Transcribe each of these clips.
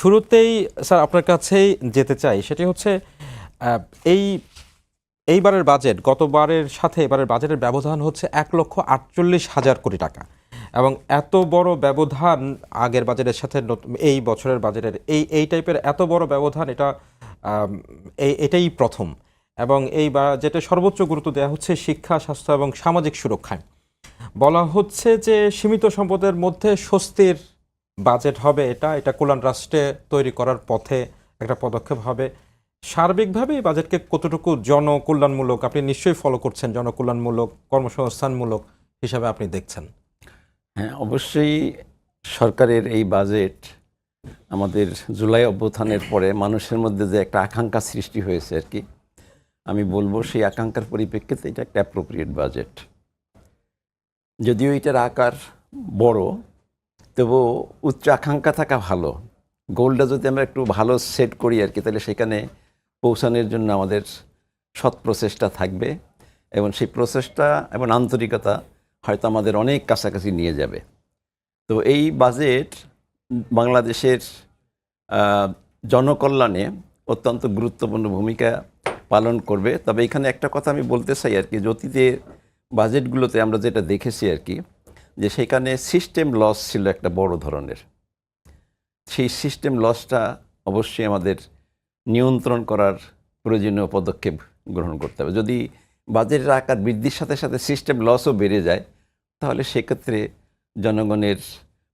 শুরুতেই স্যার আপনার কাছেই যেতে চাই, সেটি হচ্ছে এই এইবারের বাজেট গতবারের সাথে এবারের বাজেটের ব্যবধান হচ্ছে 1,48,000 কোটি টাকা, এবং এত বড় ব্যবধান আগের বাজেটের সাথে এই বছরের বাজেটের এই টাইপের এত বড় ব্যবধান এটাই প্রথম। এবং এই বাজেটে সর্বোচ্চ গুরুত্ব দেওয়া হচ্ছে শিক্ষা, স্বাস্থ্য এবং সামাজিক সুরক্ষায়। বলা হচ্ছে যে সীমিত সম্পদের মধ্যে স্বস্তির বাজেট হবে, এটা কল্যাণ রাষ্ট্রে তৈরি করার পথে একটা পদক্ষেপ হবে। সার্বিকভাবে এই বাজেটকে কতটুকু জনকল্যাণমূলক, আপনি নিশ্চয়ই ফলো করছেন, জনকল্যাণমূলক কর্মসংস্থানমূলক হিসাবে আপনি দেখছেন? হ্যাঁ, অবশ্যই সরকারের এই বাজেট আমাদের জুলাই অভ্যুত্থানের পরে মানুষের মধ্যে যে একটা আকাঙ্ক্ষা সৃষ্টি হয়েছে আর কি, আমি বলবো সেই আকাঙ্ক্ষার পরিপ্রেক্ষিতে এটা একটা অ্যাপ্রোপ্রিয়েট বাজেট। যদিও এটার আকার বড়, তবুও উচ্চ আকাঙ্ক্ষা থাকা ভালো। গোলটা যদি আমরা একটু ভালো সেট করি আর কি, তাহলে সেখানে পৌঁছানোর জন্য আমাদের সৎ প্রচেষ্টা থাকবে, এবং সেই প্রচেষ্টা এবং আন্তরিকতা হয়তো আমাদের অনেক কাছাকাছি নিয়ে যাবে। তো এই বাজেট বাংলাদেশের জনকল্যাণে অত্যন্ত গুরুত্বপূর্ণ ভূমিকা পালন করবে। তবে এখানে একটা কথা আমি বলতে চাই আর কি, যে অতীতের বাজেটগুলোতে আমরা যেটা দেখেছি আর কি, যে সেখানে সিস্টেম লস ছিল একটা বড় ধরনের। সেই সিস্টেম লসটা অবশ্যই আমাদের নিয়ন্ত্রণ করার প্রয়োজনীয় পদক্ষেপ গ্রহণ করতে হবে। যদি বাজেটের আকার বৃদ্ধির সাথে সাথে সিস্টেম লসও বেড়ে যায়, তাহলে সেক্ষেত্রে জনগণের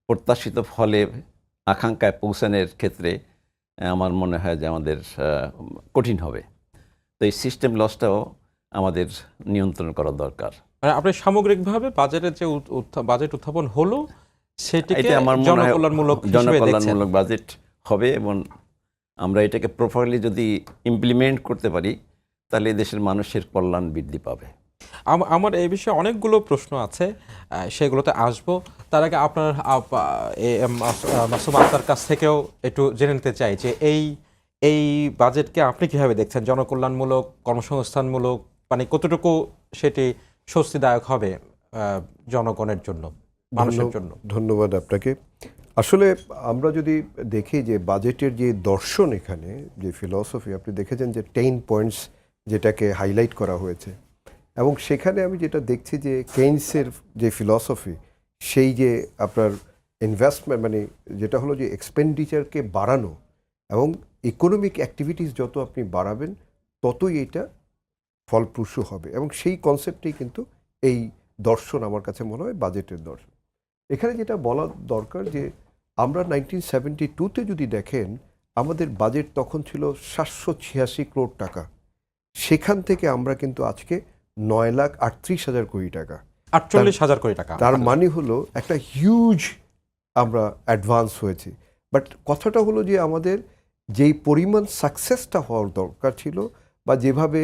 প্রত্যাশিত ফলে আকাঙ্ক্ষায় পৌঁছানোর ক্ষেত্রে আমার মনে হয় যে আমাদের কঠিন হবে। তো এই সিস্টেম লসটাও আমাদের নিয়ন্ত্রণ করা দরকার। মানে আপনি সামগ্রিকভাবে বাজেটের যে বাজেট উত্থাপন হলো সেটিকে আমার জনকল্যাণমূলক বাজেট হবে, এবং আমরা এটাকে প্রপারলি যদি ইমপ্লিমেন্ট করতে পারি, তাহলে দেশের মানুষের কল্যাণ বৃদ্ধি পাবে। আমার এই বিষয়ে অনেকগুলো প্রশ্ন আছে, সেগুলোতে আসবো। তার আগে আপনার মাসুম আক্তার কাছ থেকেও একটু জেনে নিতে চাই যে এই বাজেটকে আপনি কিভাবে দেখছেন? জনকল্যাণমূলক, কর্মসংস্থানমূলক, মানে কতটুকু সেটি স্বস্তিদায়ক হবে জনগণের জন্য, মানুষের জন্য? ধন্যবাদ আপনাকে। আসলে আমরা যদি দেখি যে বাজেটের যে দর্শন, এখানে যে ফিলসফি আপনি দেখেছেন যে 10 পয়েন্টস যেটাকে হাইলাইট করা হয়েছে, এবং সেখানে আমি যেটা দেখছি যে কেইনসের যে ফিলসফি, সেই যে আপনার ইনভেস্টমেন্ট, মানে যেটা হলো যে এক্সপেন্ডিচারকে বাড়ানো, এবং ইকোনমিক অ্যাক্টিভিটিস যত আপনি বাড়াবেন ততই এটা ফলপ্রসূ হবে, এবং সেই কনসেপ্টেই কিন্তু এই দর্শন আমার কাছে মনে হয় বাজেটের দর্শন। এখানে যেটা বলা দরকার যে আমরা 1972-তে যদি দেখেন, আমাদের বাজেট তখন ছিল 786 করোড় টাকা। সেখান থেকে আমরা কিন্তু আজকে 9,38,000 কোটি টাকা, 48,000 কোটি টাকা। তার মানে হলো একটা হিউজ আমরা অ্যাডভান্স হয়েছে। বাট কথাটা হলো যে আমাদের যেই পরিমাণ সাকসেসটা হওয়ার দরকার ছিল, বা যেভাবে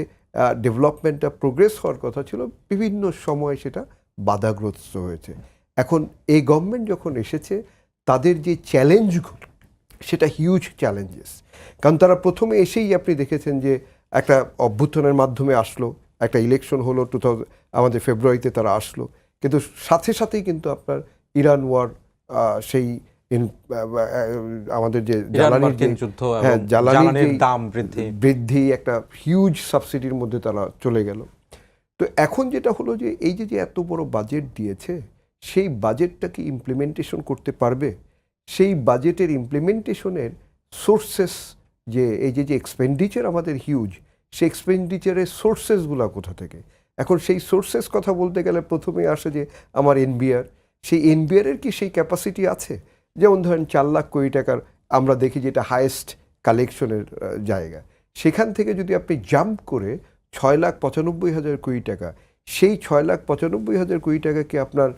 ডেভেলপমেন্টটা প্রোগ্রেস হওয়ার কথা ছিল, বিভিন্ন সময় সেটা বাধাগ্রস্ত হয়েছে। এখন এই গভর্নমেন্ট যখন এসেছে, তাদের যে চ্যালেঞ্জগুলো, সেটা হিউজ চ্যালেঞ্জেস। কারণ তারা প্রথমে এসেই আপনি দেখেছেন যে একটা অভ্যুত্থানের মাধ্যমে আসলো, একটা ইলেকশন হলো আমাদের ফেব্রুয়ারিতে তারা আসলো, কিন্তু সাথে সাথেই কিন্তু আপনার ইরান ওয়ার, সেই আমাদের যে জ্বালানির দাম বৃদ্ধি, একটা হিউজ সাবসিডির মধ্যে তারা চলে গেল। তো এখন যেটা হলো যে এই যে এত বড় বাজেট দিয়েছে, সেই বাজেটটাকে ইমপ্লিমেন্টেশন করতে পারবে? সেই বাজেটের ইমপ্লিমেন্টেশনের সোর্সেস, যে এই যে এক্সপেন্ডিচার আমাদের হিউজ, সেই এক্সপেন্ডিচারের সোর্সেসগুলো কোথা থেকে? এখন সেই সোর্সেস কথা বলতে গেলে প্রথমেই আসে যে আমার এনবিআর। সেই এনবিআরের কি সেই ক্যাপাসিটি আছে? যেমন ধরেন 4 লাখ কোটি টাকার আমরা দেখি যেটা হায়েস্ট কালেকশনের জায়গা, সেখান থেকে যদি আপনি জাম্প করে 6,95,000 কোটি টাকা, সেই 6,95,000 কোটি টাকাকে আপনার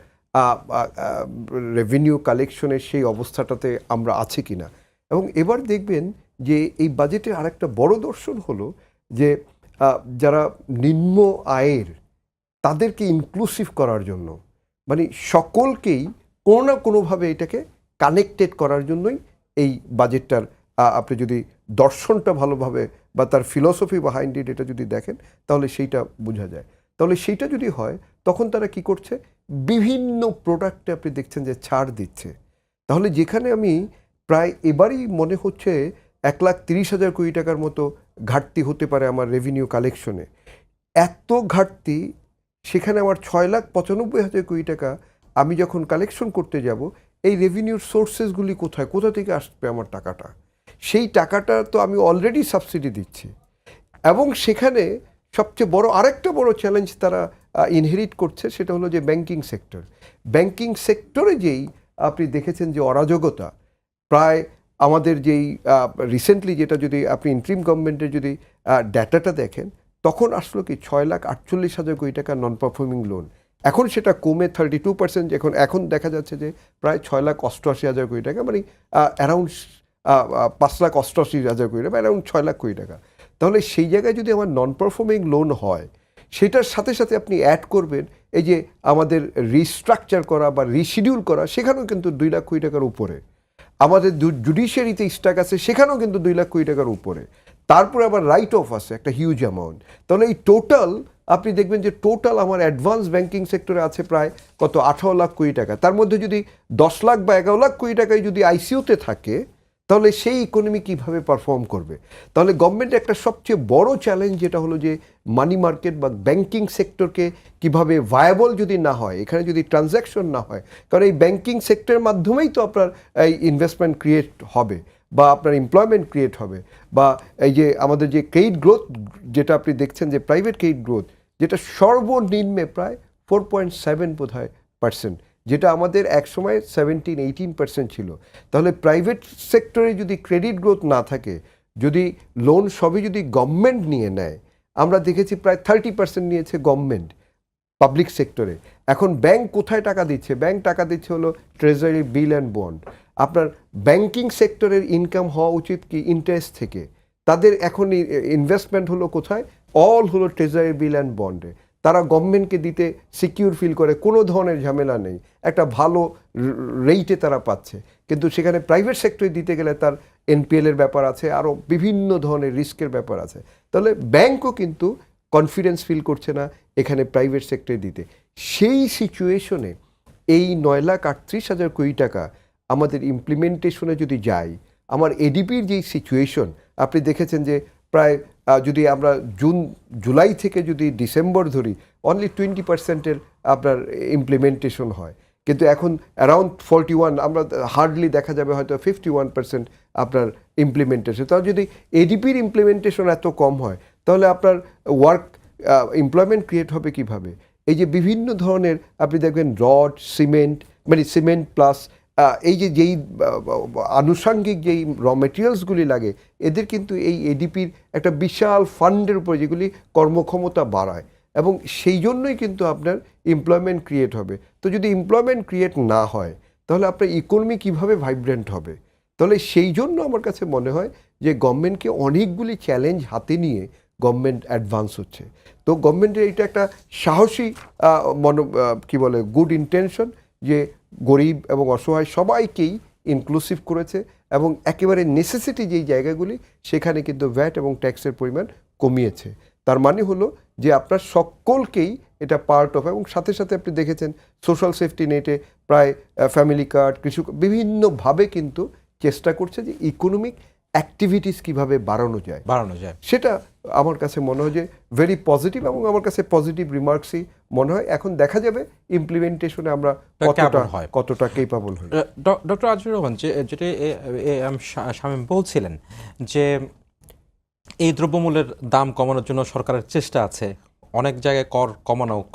রেভিনিউ কালেকশনের সেই অবস্থাটাতে আমরা আছি কিনা। এবং এবার দেখবেন যে এই বাজেটের আরেকটা বড় দর্শন হলো যে যারা নিম্ন আয়ের, তাদেরকে ইনক্লুসিভ করার জন্য, মানে সকলকেই কোনো না কোনোভাবে এটাকে কানেক্টেড করার জন্যই এই বাজেটটার আপনি যদি দর্শনটা ভালোভাবে বা তার ফিলসফি বিহাইন্ড ইট এটা যদি দেখেন, তাহলে সেইটা বোঝা যায়। তাহলে সেইটা যদি হয়, তখন তারা কি করছে, বিভিন্ন প্রোডাক্টে আপনি দেখছেন যে ছাড় দিচ্ছে। তাহলে যেখানে আমি প্রায় এবারই মনে হচ্ছে 1,30,000 কোটি টাকার মতো ঘাটতি হতে পারে আমার রেভিনিউ কালেকশনে। এত ঘাটতি, সেখানে আমার 6,95,000 কোটি টাকা আমি যখন কালেকশন করতে যাব, এই রেভিনিউর সোর্সেসগুলি কোথায়, কোথা থেকে আসবে আমার টাকাটা? সেই টাকাটা তো আমি অলরেডি সাবসিডি দিচ্ছি, এবং সেখানে সবচেয়ে বড় আরেকটা বড় চ্যালেঞ্জ তারা ইনহেরিট করছে, সেটা হলো যে ব্যাংকিং সেক্টর। ব্যাংকিং সেক্টরে যেই আপনি দেখেছেন যে অরাজকতা, প্রায় আমাদের যেই রিসেন্টলি যেটা যদি আপনি ইন্ট্রিম গভর্নমেন্টের যদি ডাটাটা দেখেন, তখন আসলো কি 6,48,000 কোটি টাকা নন পারফর্মিং লোন। এখন সেটা কমে 32%, এখন দেখা যাচ্ছে যে প্রায় 6,88,000 কোটি টাকা, মানে অ্যারাউন্ড 5,88,000 কোটি টাকা, বা অ্যারাউন্ড 6,00,000 কোটি টাকা। তাহলে সেই জায়গায় যদি আমার নন পারফর্মিং লোন হয়, সেটার সাথে সাথে আপনি অ্যাড করবেন এই যে আমাদের রিস্ট্রাকচার করা বা রিশিডিউল করা, সেখানেও কিন্তু 2,00,000 কোটি টাকার উপরে। আমাদের জুডিশিয়ারিতে স্ট্যাক আছে, সেখানেও কিন্তু 2,00,000 কোটি টাকার উপরে। তারপরে আবার রাইট অফ আছে একটা হিউজ অ্যামাউন্ট। তাহলে এই টোটাল আপনি দেখবেন যে টোটাল আমার অ্যাডভান্স ব্যাংকিং সেক্টরে আছে প্রায় কত 18,00,000 কোটি টাকা। তার মধ্যে যদি 10,00,000 বা 11,00,000 কোটি টাকায় যদি আইসিইউতে থাকে, তাহলে সেই ইকোনমি কিভাবে পারফর্ম করবে? তাহলে গভর্নমেন্টের একটা সবচেয়ে বড় চ্যালেঞ্জ যেটা হলো যে মানি মার্কেট বা ব্যাংকিং সেক্টরকে কিভাবে ভায়াবল যদি না হয়, এখানে যদি ট্রানজ্যাকশন না হয়, কারণ এই ব্যাংকিং সেক্টরের মাধ্যমেই তো আপনার এই ইনভেস্টমেন্ট ক্রিয়েট হবে বা আপনার এমপ্লয়মেন্ট ক্রিয়েট হবে, বা এই যে আমাদের যে ক্রেডিট গ্রোথ যেটা আপনি দেখছেন যে প্রাইভেট ক্রেডিট গ্রোথ, যেটা সর্বনিম্নে প্রায় 4.7 বোধহয় %, যেটা আমাদের একসময় 17-18% ছিল। তাহলে প্রাইভেট সেক্টরে যদি ক্রেডিট গ্রোথ না থাকে, যদি লোন সবই যদি গভর্নমেন্ট নিয়ে নেয়, আমরা দেখেছি প্রায় 30% নিয়েছে গভর্নমেন্ট পাবলিক সেক্টরে। এখন ব্যাংক কোথায় টাকা দিচ্ছে? ব্যাংক টাকা দিচ্ছে হলো ট্রেজারি বিল অ্যান্ড বন্ড। আপনার ব্যাংকিং সেক্টরের ইনকাম হওয়া উচিত কি ইন্টারেস্ট থেকে, তাদের এখন ইনভেস্টমেন্ট হলো কোথায়? অল হলো ট্রেজারি বিল অ্যান্ড বন্ডে। তারা গভর্নমেন্টকে দিতে সিকিউর ফিল করে, কোনো ধরনের ঝামেলা নেই, একটা ভালো রেটে তারা পাচ্ছে। কিন্তু সেখানে প্রাইভেট সেক্টরে দিতে গেলে তার এনপিএলের ব্যাপার আছে, আরও বিভিন্ন ধরনের রিস্কের ব্যাপার আছে। তাহলে ব্যাংকও কিন্তু কনফিডেন্স ফিল করছে না এখানে প্রাইভেট সেক্টরে দিতে। সেই সিচুয়েশনে এই 9,38,000 কোটি টাকা আমাদের ইমপ্লিমেন্টেশনে যদি যাই, আমার এডিপির যেই সিচুয়েশন আপনি দেখেছেন যে প্রায় যদি আমরা জুলাই থেকে যদি ডিসেম্বর ধরি, অনলি 20%-এর আপনার ইমপ্লিমেন্টেশন হয়। কিন্তু এখন অ্যারাউন্ড 41, আমরা হার্ডলি দেখা যাবে হয়তো 51% আপনার ইমপ্লিমেন্টেশন। তাহলে যদি এডিপির ইমপ্লিমেন্টেশন এত কম হয়, তাহলে আপনার এমপ্লয়মেন্ট ক্রিয়েট হবে কিভাবে? এই যে বিভিন্ন ধরনের আপনি দেখবেন রড, সিমেন্ট, মানে সিমেন্ট প্লাস এই যে যেই আনুষঙ্গিক যেই র মেটেরিয়ালসগুলি লাগে, এদের কিন্তু এই এডিপির একটা বিশাল ফান্ডের উপরে যেগুলি কর্মক্ষমতা বাড়ায়, এবং সেই জন্যই কিন্তু আপনার এমপ্লয়মেন্ট ক্রিয়েট হবে। তো যদি এমপ্লয়মেন্ট ক্রিয়েট না হয়, তাহলে আপনার ইকোনমি কিভাবে ভাইব্রেন্ট হবে? তাহলে সেই জন্য আমার কাছে মনে হয় যে গভর্নমেন্টকে অনেকগুলি চ্যালেঞ্জ হাতে নিয়ে গভর্নমেন্ট অ্যাডভান্স হচ্ছে। তো গভর্নমেন্টের এটা একটা সাহসী কি বলে গুড ইন্টেনশন, যে গরিব এবং অসহায় সবাইকেই ইনক্লুসিভ করেছে, এবং একেবারে নেসেসিটি যেই জায়গাগুলি সেখানে কিন্তু ভ্যাট এবং ট্যাক্সের পরিমাণ কমিয়েছে। তার মানে হলো যে আপনার সকলকেই এটা পার্ট অফ, এবং সাথে সাথে আপনি দেখেছেন সোশ্যাল সেফটি নেটে প্রায় ফ্যামিলি কার্ড, কিছু বিভিন্নভাবে কিন্তু চেষ্টা করছে যে ইকোনমিক অ্যাক্টিভিটিস কিভাবে বাড়ানো যায়, সেটা আমার কাছে মনে হয় যে ভেরি পজিটিভ, এবং আমার কাছে পজিটিভ রিমার্কসই মনে হয়। এখন দেখা যাবে ইমপ্লিমেন্টেশনে আমরা কতটা কেপাবল হই। ডক্টর আজিজুর রহমান, যেটা শামীম বলছিলেন যে এই দ্রব্যমূল্যের দাম কমানোর জন্য সরকারের চেষ্টা আছে, অনেক জায়গায় কর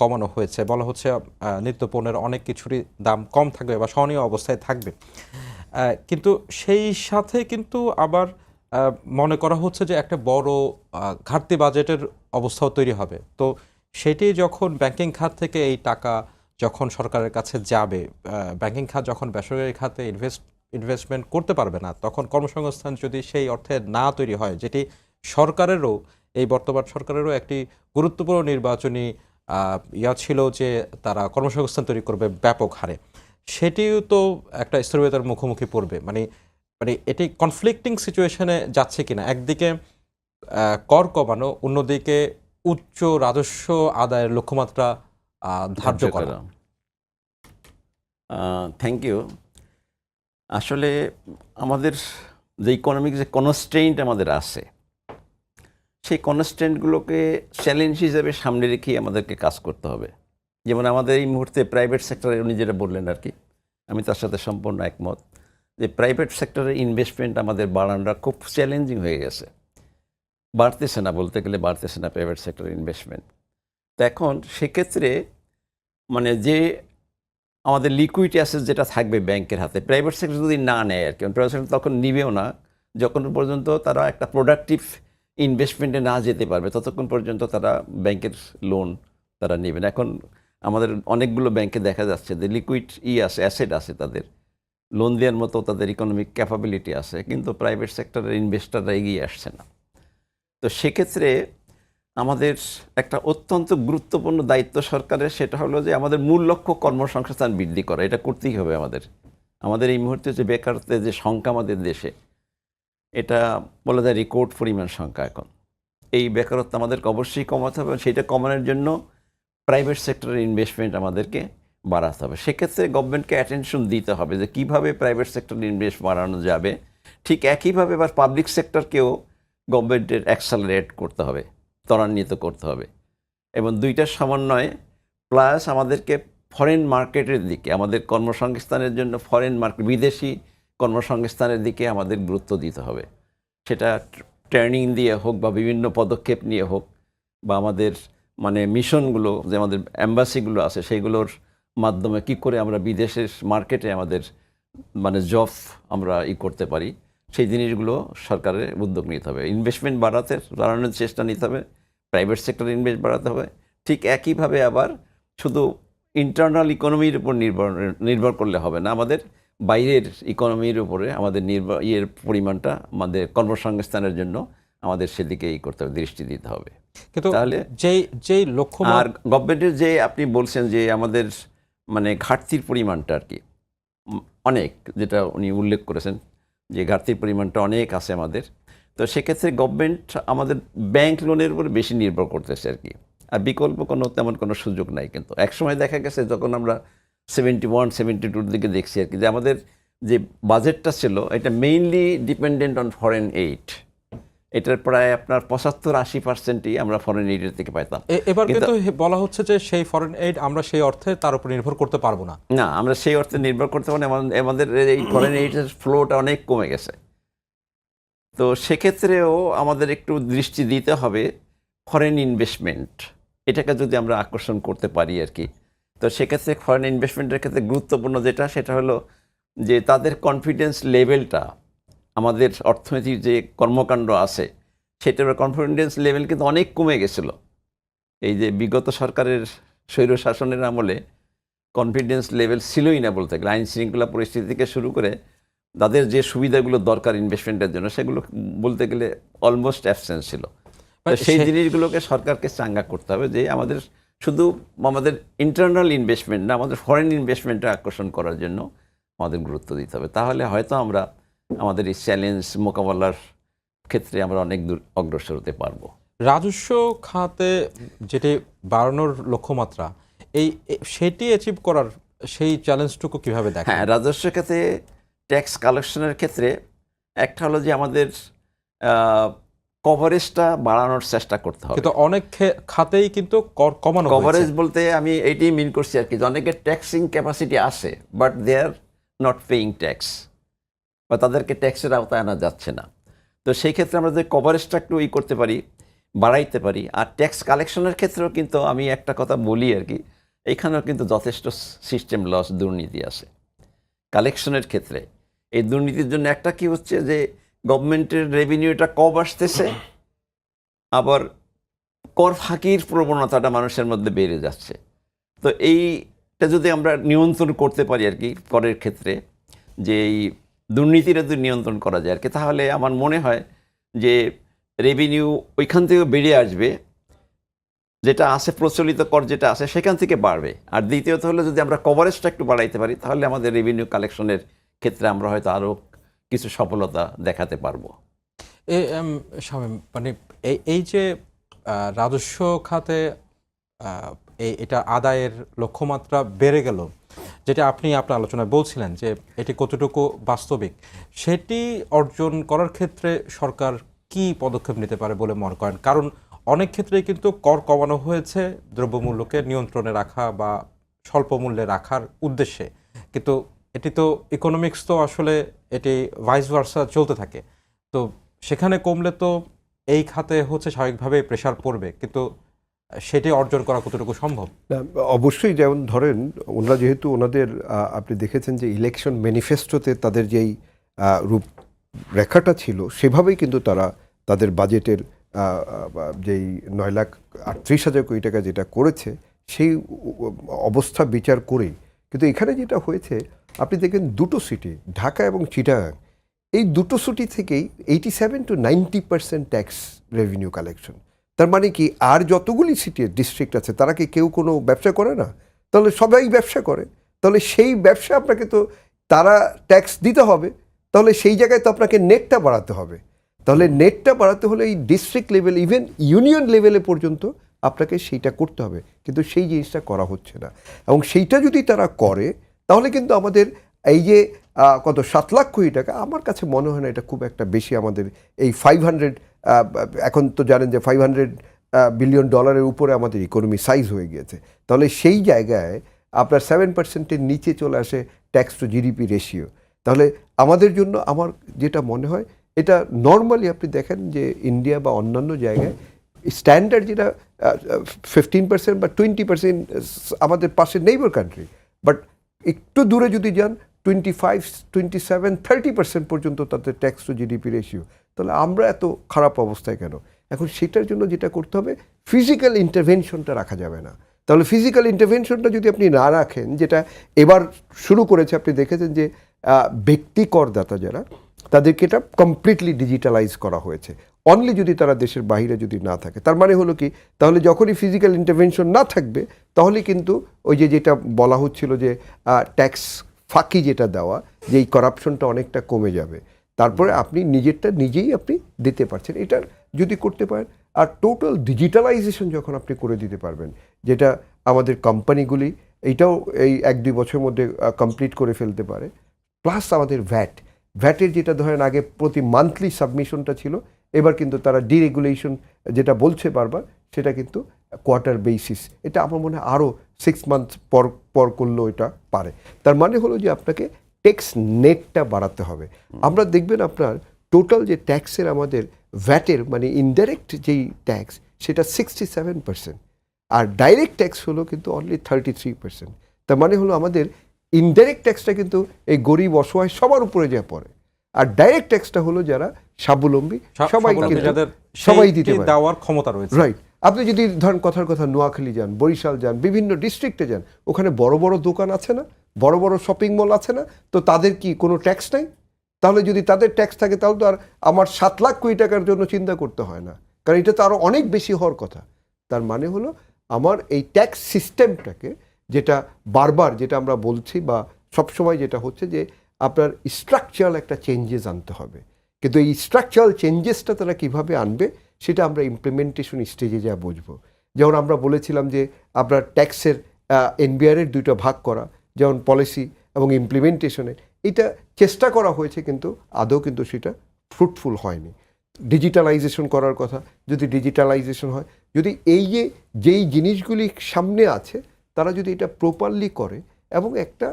কমানো হয়েছে, বলা হচ্ছে নিত্যপণ্যের অনেক কিছুরই দাম কম থাকবে বা সহনীয় অবস্থায় থাকবে, কিন্তু সেই সাথে কিন্তু আবার মনে করা হচ্ছে যে একটা বড় ঘাটতি বাজেটের অবস্থাও তৈরি হবে। তো সেটি যখন ব্যাংকিং খাত থেকে এই টাকা যখন সরকারের কাছে যাবে, ব্যাংকিং খাত যখন বেসরকারি খাতে ইনভেস্টমেন্ট করতে পারবে না, তখন কর্মসংস্থান যদি সেই অর্থে না তৈরি হয়, যেটি সরকারেরও, এই বর্তমান সরকারেরও একটি গুরুত্বপূর্ণ নির্বাচনী ছিল যে তারা কর্মসংস্থান তৈরি করবে ব্যাপক হারে, সেটিও তো একটা স্থবিরতার মুখোমুখি পড়বে। মানে এটি কনফ্লিক্টিং সিচুয়েশনে যাচ্ছে কিনা, একদিকে কর কমানো, অন্যদিকে উচ্চ রাজস্ব আদায়ের লক্ষ্যমাত্রা ধার্য করা। Thank you. আসলে আমাদের যে ইকোনমিক যে কনস্ট্রেইন্ট আমাদের আছে, সেই কনস্ট্রেন্টগুলোকে চ্যালেঞ্জ হিসেবে সামনে রেখেই আমাদেরকে কাজ করতে হবে। যেমন আমাদের এই মুহূর্তে প্রাইভেট সেক্টরে উনি যেটা বললেন আর কি, আমি তার সাথে সম্পূর্ণ একমত যে প্রাইভেট সেক্টরের ইনভেস্টমেন্ট আমাদের বাড়ানোটা খুব চ্যালেঞ্জিং হয়ে গেছে, বাড়তেছে না, বলতে গেলে বাড়তেছে না প্রাইভেট সেক্টরের ইনভেস্টমেন্ট। তো এখন সেক্ষেত্রে মানে যে আমাদের লিকুইড অ্যাসেট যেটা থাকবে ব্যাংকের হাতে, প্রাইভেট সেক্টর যদি না নেয় আর কি, প্রাইভেট সেক্টর তখন নিবেও না যখন পর্যন্ত তারা একটা প্রোডাক্টিভ ইনভেস্টমেন্টে না যেতে পারবে, ততক্ষণ পর্যন্ত তারা ব্যাংকের লোন তারা নেবে না। এখন আমাদের অনেকগুলো ব্যাংকে দেখা যাচ্ছে যে লিকুইড আছে, অ্যাসেট আছে, তাদের লোন দেওয়ার মতো তাদের ইকোনমিক ক্যাপাবিলিটি আছে, কিন্তু প্রাইভেট সেক্টরের ইনভেস্টররা এগিয়ে আসছে না। তো সেক্ষেত্রে আমাদের একটা অত্যন্ত গুরুত্বপূর্ণ দায়িত্ব সরকারের, সেটা হলো যে আমাদের মূল লক্ষ্য কর্মসংস্থান বৃদ্ধি করা। এটা করতেই হবে আমাদের এই মুহূর্তে যে বেকারত্বের যে সংখ্যা আমাদের দেশে, এটা বলা যায় রেকর্ড পরিমাণ সংখ্যা। এখন এই বেকারত্ব আমাদেরকে অবশ্যই কমাতে হবে, সেটা কমানোর জন্য প্রাইভেট সেক্টরের ইনভেস্টমেন্ট আমাদেরকে বাড়াতে হবে। সেক্ষেত্রে গভর্নমেন্টকে অ্যাটেনশন দিতে হবে যে কীভাবে প্রাইভেট সেক্টরের ইনভেস্ট বাড়ানো যাবে। ঠিক একইভাবে এবার পাবলিক সেক্টরকেও গভর্নমেন্টের অ্যাক্সেলারেট করতে হবে, ত্বরান্বিত করতে হবে, এবং দুইটার সমন্বয়ে প্লাস আমাদেরকে ফরেন মার্কেটের দিকে, আমাদের কর্মসংস্থানের জন্য ফরেন মার্কেট, বিদেশি কর্মসংস্থানের দিকে আমাদের গুরুত্ব দিতে হবে। সেটা ট্রেনিং দিয়ে হোক বা বিভিন্ন পদক্ষেপ নিয়ে হোক, বা আমাদের মানে মিশনগুলো যে আমাদের অ্যাম্বাসিগুলো আছে সেইগুলোর মাধ্যমে কি করে আমরা বিদেশের মার্কেটে আমাদের মানে জব আমরা করতে পারি, সেই জিনিসগুলো সরকারের উদ্যোগ নিতে হবে। ইনভেস্টমেন্ট বাড়ানোর চেষ্টা নিতে হবে, প্রাইভেট সেক্টরে ইনভেস্ট বাড়াতে হবে। ঠিক একইভাবে আবার শুধু ইন্টারনাল ইকোনমির উপর নির্ভর করলে হবে না, আমাদের বাইরের ইকোনমির উপরে আমাদের পরিমাণটা আমাদের কর্মসংস্থানের জন্য আমাদের সেদিকে করতে হবে, দৃষ্টি দিতে হবে। কিন্তু তাহলে যেই লক্ষ্য আর গভর্নমেন্টের যে আপনি বলছেন যে আমাদের মানে ঘাটতির পরিমাণটা আর কি অনেক, যেটা উনি উল্লেখ করেছেন যে ঘাটতির পরিমাণটা অনেক আছে আমাদের, তো সেক্ষেত্রে গভর্নমেন্ট আমাদের ব্যাংক লোনের উপর বেশি নির্ভর করতেছে আর কি, আর বিকল্প তেমন কোনো সুযোগ নাই। কিন্তু একসময় দেখা গেছে যখন আমরা 71, 72 দিকে দেখছি আর কি, যে আমাদের যে বাজেটটা ছিল এটা mainly dependent on foreign aid. এটার প্রায় আপনার 75-80%ই আমরা ফরেন এইডের থেকে পাইতাম। এবার কিন্তু বলা হচ্ছে যে সেই ফরেন এইড আমরা সেই অর্থে তার উপর নির্ভর করতে পারবো না। না, আমরা সেই অর্থে নির্ভর করতে পারি, আমাদের এই ফরেন এইডের ফ্লোটা অনেক কমে গেছে। তো সেক্ষেত্রেও আমাদের একটু দৃষ্টি দিতে হবে ফরেন ইনভেস্টমেন্ট, এটাকে যদি আমরা আকর্ষণ করতে পারি আর কি। তো সেক্ষেত্রে ফরেন ইনভেস্টমেন্টের ক্ষেত্রে গুরুত্বপূর্ণ সেটা হলো যে তাদের কনফিডেন্স লেভেলটা, আমাদের অর্থনীতির যে কর্মকাণ্ড আছে সেটার কনফিডেন্স লেভেল কিন্তু অনেক কমে গেছিলো। এই যে বিগত সরকারের স্বৈর শাসনের আমলে কনফিডেন্স লেভেল ছিলই না বলতে গেলে, আইন শৃঙ্খলা পরিস্থিতি থেকে শুরু করে তাদের যে সুবিধাগুলো দরকার ইনভেস্টমেন্টের জন্য সেগুলো বলতে গেলে অলমোস্ট অ্যাবসেন্স ছিল। সেই জিনিসগুলোকে সরকারকে চাঙ্গা করতে হবে যে আমাদের শুধু আমাদের ইন্টারনাল ইনভেস্টমেন্ট না, আমাদের ফরেন ইনভেস্টমেন্টটা আকর্ষণ করার জন্য আমাদের গুরুত্ব দিতে হবে। তাহলে হয়তো আমরা আমাদের এই চ্যালেঞ্জ মোকাবেলার ক্ষেত্রে আমরা অনেক দূর অগ্রসর হতে পারবো। রাজস্ব খাতে যেটি বাড়ানোর লক্ষ্যমাত্রা, সেটি অ্যাচিভ করার সেই চ্যালেঞ্জটুকু কিভাবে দেখেন? হ্যাঁ, রাজস্ব খাতে ট্যাক্স কালেকশনের ক্ষেত্রে একটা হলো যে আমাদের কভারেজটা বাড়ানোর চেষ্টা করতে হবে। কিন্তু অনেক খাতেই কিন্তু কর কমানো হয়েছে। কভারেজ বলতে আমি এইটাই মিন করছি আর কি, যে অনেকের ট্যাক্সিং ক্যাপাসিটি আছে but they are not paying tax, বা তাদেরকে ট্যাক্সের আওতায় আনা যাচ্ছে না। তো সেই ক্ষেত্রে আমরা যদি কভারেজটা একটু করতে পারি, বাড়াইতে পারি। আর ট্যাক্স কালেকশনের ক্ষেত্রেও কিন্তু আমি একটা কথা বলি আর কি, এখানেও কিন্তু যথেষ্ট সিস্টেম লস, দুর্নীতি আছে কালেকশনের ক্ষেত্রে। এই দুর্নীতির জন্য একটা কি হচ্ছে যে গভর্নমেন্টের রেভিনিউটা কম আসতেছে, আবার কর ফাঁকির প্রবণতাটা মানুষের মধ্যে বেড়ে যাচ্ছে। তো এইটা যদি আমরা নিয়ন্ত্রণ করতে পারি আর কি করের ক্ষেত্রে, যে এই দুর্নীতিটা যদি নিয়ন্ত্রণ করা যায় আর কি, তাহলে আমার মনে হয় যে রেভিনিউ ওইখান থেকে বেরিয়ে আসবে, যেটা আছে প্রচলিত কর যেটা আছে সেখান থেকে বাড়বে। আর দ্বিতীয়ত হলো যদি আমরা কভারেজটা একটু বাড়াইতে পারি, তাহলে আমাদের রেভিনিউ কালেকশনের ক্ষেত্রে আমরা হয়তো আরও কিছু সফলতা দেখাতে পারবো। শামীম, মানে এই যে রাজস্ব খাতে এটা আদায়ের লক্ষ্যমাত্রা বেড়ে গেল, যেটা আপনি আপনার আলোচনায় বলছিলেন যে এটি কতটুকু বাস্তবিক, সেটি অর্জন করার ক্ষেত্রে সরকার কি পদক্ষেপ নিতে পারে বলে মনে করেন? কারণ অনেক ক্ষেত্রেই কিন্তু কর কমানো হয়েছে দ্রব্যমূল্যকে নিয়ন্ত্রণে রাখা বা স্বল্প মূল্যে রাখার উদ্দেশ্যে, কিন্তু এটি তো ইকোনমিক্স, তো আসলে এটি ভাইস ভার্সা চলতে থাকে। তো সেখানে কমলে তো এই খাতে হচ্ছে স্বাভাবিকভাবেই প্রেশার পড়বে, কিন্তু সেটি অর্জন করা কতটুকু সম্ভব? না, অবশ্যই। যেমন ধরেন, ওনারা যেহেতু ওনাদের আপনি দেখেছেন যে ইলেকশন ম্যানিফেস্টোতে তাদের যেই রূপরেখাটা ছিল, সেভাবেই কিন্তু তারা তাদের বাজেটের যেই 9,38,000 কোটি টাকা যেটা করেছে, সেই অবস্থা বিচার করেই। কিন্তু এখানে যেটা হয়েছে, আপনি দেখেন দুটো সিটি, ঢাকা এবং চিটাগাং, এই দুটো সিটি থেকেই 87 to 90% ট্যাক্স রেভিনিউ কালেকশন। তার মানে কি, আর যতগুলি সিটি ডিস্ট্রিক্ট আছে, তারা কি কেউ কোনো ব্যবসা করে না? তাহলে সবাই ব্যবসা করে, তাহলে সেই ব্যবসা আপনাকে তো তারা ট্যাক্স দিতে হবে, তাহলে সেই জায়গায় তো আপনাকে নেটটা বাড়াতে হবে। তাহলে নেটটা বাড়াতে হলে এই ডিস্ট্রিক্ট লেভেল, ইভেন ইউনিয়ন লেভেলে পর্যন্ত আপনাকে সেইটা করতে হবে, কিন্তু সেই জিনিসটা করা হচ্ছে না। এবং সেইটা যদি তারা করে, তাহলে কিন্তু আমাদের এই যে কত 7 লাখ কোটি টাকা, আমার কাছে মনে হয় না এটা খুব একটা বেশি। আমাদের এই 500, এখন তো জানেন যে $500 বিলিয়ন উপরে আমাদের ইকোনমি সাইজ হয়ে গিয়েছে। তাহলে সেই জায়গায় আপনার 7%-এর নিচে চলে আসে ট্যাক্স টু জিডিপি রেশিও। তাহলে আমাদের জন্য আমার যেটা মনে হয়, এটা নর্মালি আপনি দেখেন যে ইন্ডিয়া বা অন্যান্য জায়গায় স্ট্যান্ডার্ড যেটা 15% বা 20% আমাদের পাশে নেইবার কান্ট্রি, বাট একটু দূরে যদি যান 25, 27, 30% পর্যন্ত তাদের ট্যাক্স টু জিডিপি রেশিও। তাহলে আমরা এত খারাপ অবস্থায় কেন? এখন সেটার জন্য যেটা করতে হবে, ফিজিক্যাল ইন্টারভেনশনটা রাখা যাবে না। তাহলে ফিজিক্যাল ইন্টারভেনশনটা যদি আপনি না রাখেন, যেটা এবার শুরু করেছে, আপনি দেখেছেন যে ব্যক্তি করদাতা যারা, তাদেরকে এটা কমপ্লিটলি ডিজিটালাইজ করা হয়েছে। অনলি যদি তারা দেশের বাইরে যদি না থাকে, তার মানে হলো কি, তাহলে যখনই ফিজিক্যাল ইন্টারভেনশন না থাকবে, তাহলে কিন্তু ওই যে যেটা বলা হচ্ছিল যে ট্যাক্স ফাঁকি যেটা দেওয়া, যে এই করাপশনটা অনেকটা কমে যাবে। তারপরে আপনি নিজেরটা নিজেই আপনি দিতে পারছেন, এটা যদি করতে পারেন। আর টোটাল ডিজিটালাইজেশন যখন আপনি করে দিতে পারবেন, যেটা আমাদের কোম্পানিগুলি এইটাও এই 1-2 বছরের মধ্যে কমপ্লিট করে ফেলতে পারে। প্লাস আমাদের ভ্যাটের যেটা ধরেন আগে প্রতি মান্থলি সাবমিশনটা ছিল, এবার কিন্তু তারা ডিরেগুলেশন যেটা বলছে বারবার, সেটা কিন্তু কোয়ার্টার বেসিস। এটা আমার মনে হয় আরও 6 মান্থ পর পর করলেও এটা পারে। তার মানে হলো যে আপনাকে ট্যাক্স নেটটা বাড়াতে হবে। আমরা দেখবেন আপনার টোটাল যে ট্যাক্সের আমাদের ভ্যাটের মানে ইনডাইরেক্ট যেই ট্যাক্স, সেটা 67%, আর ডাইরেক্ট ট্যাক্স হলো কিন্তু অনলি 33%। তার মানে হলো আমাদের ইনডাইরেক্ট ট্যাক্সটা কিন্তু এই গরিব অসহায় সবার উপরে যা পড়ে, আর ডাইরেক্ট ট্যাক্সটা হলো যারা স্বাবলম্বী, সবাই কিন্তু সবাই দিতে পারে, দেওয়ার ক্ষমতা রয়েছে। রাইট। আপনি যদি ধরেন কথার কথা নোয়াখালী যান, বরিশাল যান, বিভিন্ন ডিস্ট্রিক্টে যান, ওখানে বড় বড় দোকান আছে না, বড় বড় শপিং মল আছে না, তো তাদের কি কোনো ট্যাক্স নাই? তাহলে যদি তাদের ট্যাক্স থাকে, তাহলে তো আর আমার 7 লাখ কোটি টাকার জন্য চিন্তা করতে হয় না, কারণ এটা তো আরও অনেক বেশি হওয়ার কথা। তার মানে হলো আমার এই ট্যাক্স সিস্টেমটাকে, যেটা বারবার যেটা আমরা বলছি বা সবসময় যেটা হচ্ছে, যে আপনার স্ট্রাকচারাল একটা চেঞ্জেস আনতে হবে। কিন্তু এই স্ট্রাকচারাল চেঞ্জেসটা তারা কীভাবে আনবে, সেটা আমরা ইমপ্লিমেন্টেশন স্টেজে যা বুঝবো। যেমন আমরা বলেছিলাম যে আপনার ট্যাক্সের এনবিআরের 2টা ভাগ করা, যেমন পলিসি এবং ইমপ্লিমেন্টেশনে, এটা চেষ্টা করা হয়েছে, কিন্তু আদৌ কিন্তু সেটা ফ্রুটফুল হয়নি। ডিজিটালাইজেশন করার কথা, যদি ডিজিটালাইজেশন হয়, যদি এই যে যেই জিনিসগুলি সামনে আছে, তারা যদি এটা প্রপারলি করে এবং একটা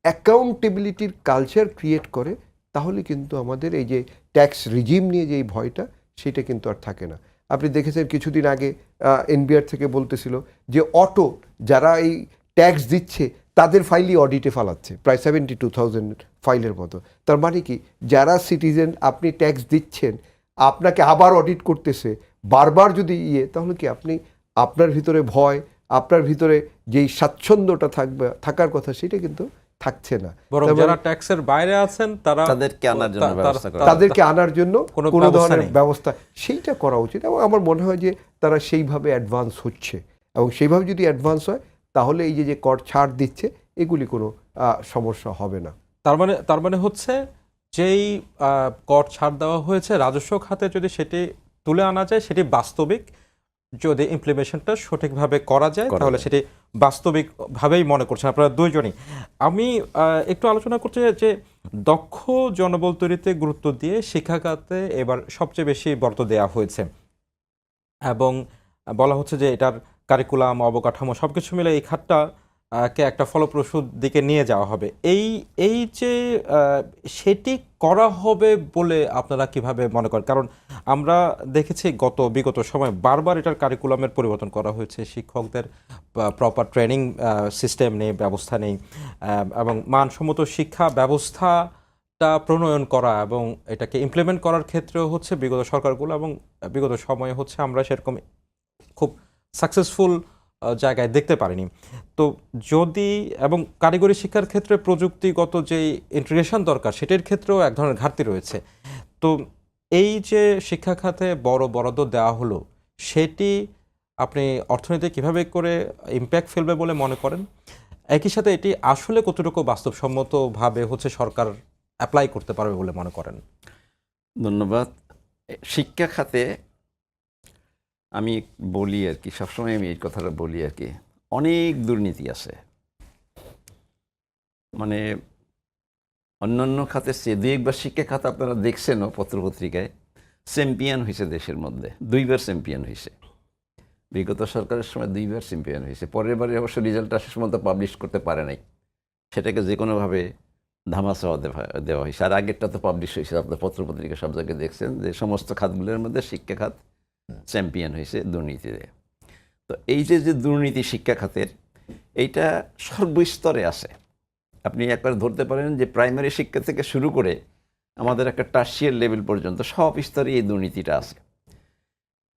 অ্যাকাউন্টেবিলিটির কালচার ক্রিয়েট করে, তাহলে কিন্তু আমাদের এই যে ট্যাক্স রিজিম নিয়ে যে ভয়টা, সেটা কিন্তু আর থাকে না। আপনি দেখেছেন কিছুদিন আগে এনবিআর থেকে বলতেছিল যে অটো যারা এই ট্যাক্স দিচ্ছে, তাদের ফাইলই অডিটে ফালাচ্ছে, প্রায় 72,000 ফাইলের মতো। তার মানে কি, যারা সিটিজেন, আপনি ট্যাক্স দিচ্ছেন, আপনাকে আবার অডিট করতেছে বারবার, যদি তাহলে কি আপনি আপনার ভিতরে ভয়, আপনার ভিতরে যেই স্বাচ্ছন্দ্যটা থাকার কথা, সেটা কিন্তু থাকছে না। বরং যারা ট্যাক্সের বাইরে আছেন, তাদেরকে আনার জন্য কোনো ধরনের ব্যবস্থা সেইটা করা উচিত। এবং আমার মনে হয় যে তারা সেইভাবে অ্যাডভান্স হচ্ছে, এবং সেইভাবে যদি অ্যাডভান্স হয়, তাহলে এই যে কর ছাড় দিচ্ছে, এগুলি কোনো সমস্যা হবে না। তার মানে হচ্ছে, যেই কর ছাড় দেওয়া হয়েছে রাজস্ব খাতে, যদি সেটি তুলে আনা যায়, সেটি বাস্তবিক, যদি ইমপ্লিমেন্টেশনটা সঠিকভাবে করা যায় তাহলে সেটি বাস্তবিকভাবেই মনে করছেন আপনারা দুইজনই। আমি একটু আলোচনা করতে চাই যে দক্ষ জনবল তৈরিতে গুরুত্ব দিয়ে শিক্ষা খাতে এবার সবচেয়ে বেশি বরাদ্দ দেওয়া হয়েছে এবং বলা হচ্ছে যে এটার কারিকুলাম অবকাঠামো সবকিছু মিলে এই খাতটা কে একটা ফলপ্রসূ দিকে নিয়ে যাওয়া হবে। এই যে সেটি করা হবে বলে আপনারা কিভাবে মনে করেন? কারণ আমরা দেখেছি বিগত সময় বারবার এটার কারিকুলামের পরিবর্তন করা হয়েছে, শিক্ষকদের প্রপার ট্রেনিং সিস্টেম নেই, ব্যবস্থা নেই, এবং মানসম্মত শিক্ষা ব্যবস্থাটা প্রণয়ন করা এবং এটাকে ইমপ্লিমেন্ট করার ক্ষেত্রেও হচ্ছে বিগত সরকারগুলো এবং বিগত সময়ে হচ্ছে আমরা সেরকম খুব সাকসেসফুল জায়গায় দেখতে পারিনি। তো যদি এবং কারিগরি শিক্ষার ক্ষেত্রে প্রযুক্তিগত যে ইন্টিগ্রেশন দরকার সেটির ক্ষেত্রেও এক ধরনের ঘাটতি রয়েছে। তো এই যে শিক্ষা খাতে বড় বরাদ্দ দেওয়া হলো সেটি আপনি অর্থনীতি কিভাবে করে ইম্প্যাক্ট ফেলবে বলে মনে করেন? একই সাথে এটি আসলে কতটুকু বাস্তবসম্মতভাবে হচ্ছে সরকার অ্যাপ্লাই করতে পারবে বলে মনে করেন? ধন্যবাদ। শিক্ষা খাতে আমি বলি আর কি, সবসময় আমি এই কথাটা বলি আর কি, অনেক দুর্নীতি আছে। মানে অন্যান্য খাতে সে দুই একবার শিক্ষা খাত আপনারা দেখছেনও পত্রপত্রিকায়, চ্যাম্পিয়ন হয়েছে দেশের মধ্যে, 2বার চ্যাম্পিয়ন হয়েছে। বিগত সরকারের সময় 2বার চ্যাম্পিয়ন হয়েছে। পরের বারে অবশ্য রেজাল্টটা শেষ পর্যন্ত পাবলিশ করতে পারে নাই, সেটাকে যে কোনোভাবে ধামাচাওয়া দেওয়া হয়েছে। আর আগেরটা তো পাবলিশ হয়েছে, আপনার পত্রপত্রিকা সব জায়গায় দেখছেন যে সমস্ত খাতগুলোর মধ্যে শিক্ষা খাত চ্যাম্পিয়ন হয়েছে দুর্নীতিতে। তো এই যে দুর্নীতি শিক্ষা খাতের, এইটা সর্বস্তরে আছে। আপনি একবার ধরতে পারেন যে প্রাইমারি শিক্ষা থেকে শুরু করে আমাদের একটা টার্সিয়ার লেভেল পর্যন্ত সব স্তরে এই দুর্নীতিটা আছে।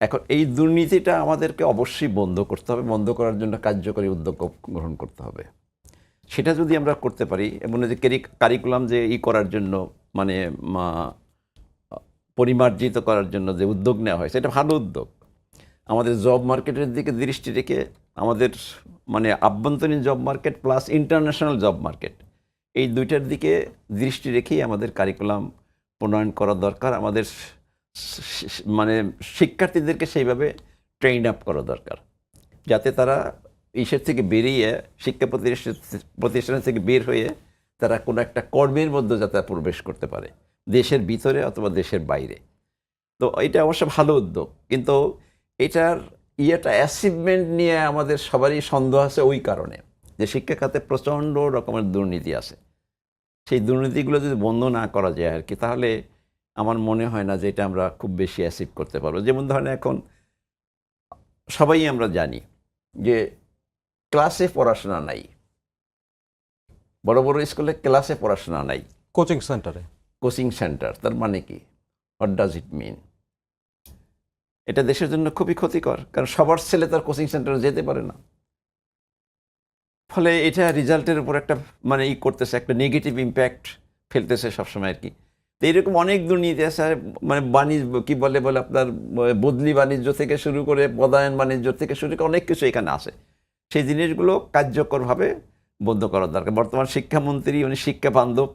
এখন এই দুর্নীতিটা আমাদেরকে অবশ্যই বন্ধ করতে হবে, বন্ধ করার জন্য কার্যকরী উদ্যোগ গ্রহণ করতে হবে। সেটা যদি আমরা করতে পারি এবং যে কারিকুলাম যে করার জন্য মানে পরিমার্জিত করার জন্য যে উদ্যোগ নেওয়া হয়েছে, এটা ভালো উদ্যোগ। আমাদের জব মার্কেটের দিকে দৃষ্টি রেখে আমাদের মানে আভ্যন্তরীণ job market plus international job market, এই দুইটার দিকে দৃষ্টি রেখেই আমাদের কারিকুলাম প্রণয়ন করা দরকার। আমাদের মানে শিক্ষার্থীদেরকে সেইভাবে ট্রেন আপ করা দরকার, যাতে তারা ইসের থেকে বেরিয়ে শিক্ষা প্রতিষ্ঠান থেকে বের হয়ে তারা কোনো একটা কর্মের মধ্যে যাতে প্রবেশ করতে পারে, দেশের ভিতরে অথবা দেশের বাইরে। তো এটা অবশ্য ভালো উদ্যোগ, কিন্তু এটার অ্যাচিভমেন্ট নিয়ে আমাদের সবারই সন্দেহ আছে, ওই কারণে যে শিক্ষা খাতে প্রচণ্ড রকমের দুর্নীতি আছে। সেই দুর্নীতিগুলো যদি বন্ধ না করা যায় আর কি, তাহলে আমার মনে হয় না যে এটা আমরা খুব বেশি অ্যাচিভ করতে পারবো। যেমন ধরেন এখন সবাই আমরা জানি যে ক্লাসে পড়াশোনা নাই, বড় বড় স্কুলে ক্লাসে পড়াশোনা নাই, কোচিং সেন্টার। তার মানে কি? হোয়াট ডাজ ইট মিন? এটা দেশের জন্য খুবই ক্ষতিকর, কারণ সবার ছেলে তার কোচিং সেন্টারে যেতে পারে না। ফলে এটা রেজাল্টের উপর একটা মানে করতেছে, একটা নেগেটিভ ইম্প্যাক্ট ফেলতেছে সবসময় আর কি। তো এইরকম অনেক দুর্নীতি আছে। মানে বাণিজ্য কি বলে আপনার বদলি বাণিজ্য থেকে শুরু করে পদায়ন বাণিজ্য থেকে শুরু করে অনেক কিছু এখানে আছে। সেই জিনিসগুলো কার্যকরভাবে বন্ধ করার দরকার। বর্তমান শিক্ষামন্ত্রী, উনি শিক্ষা বান্ধব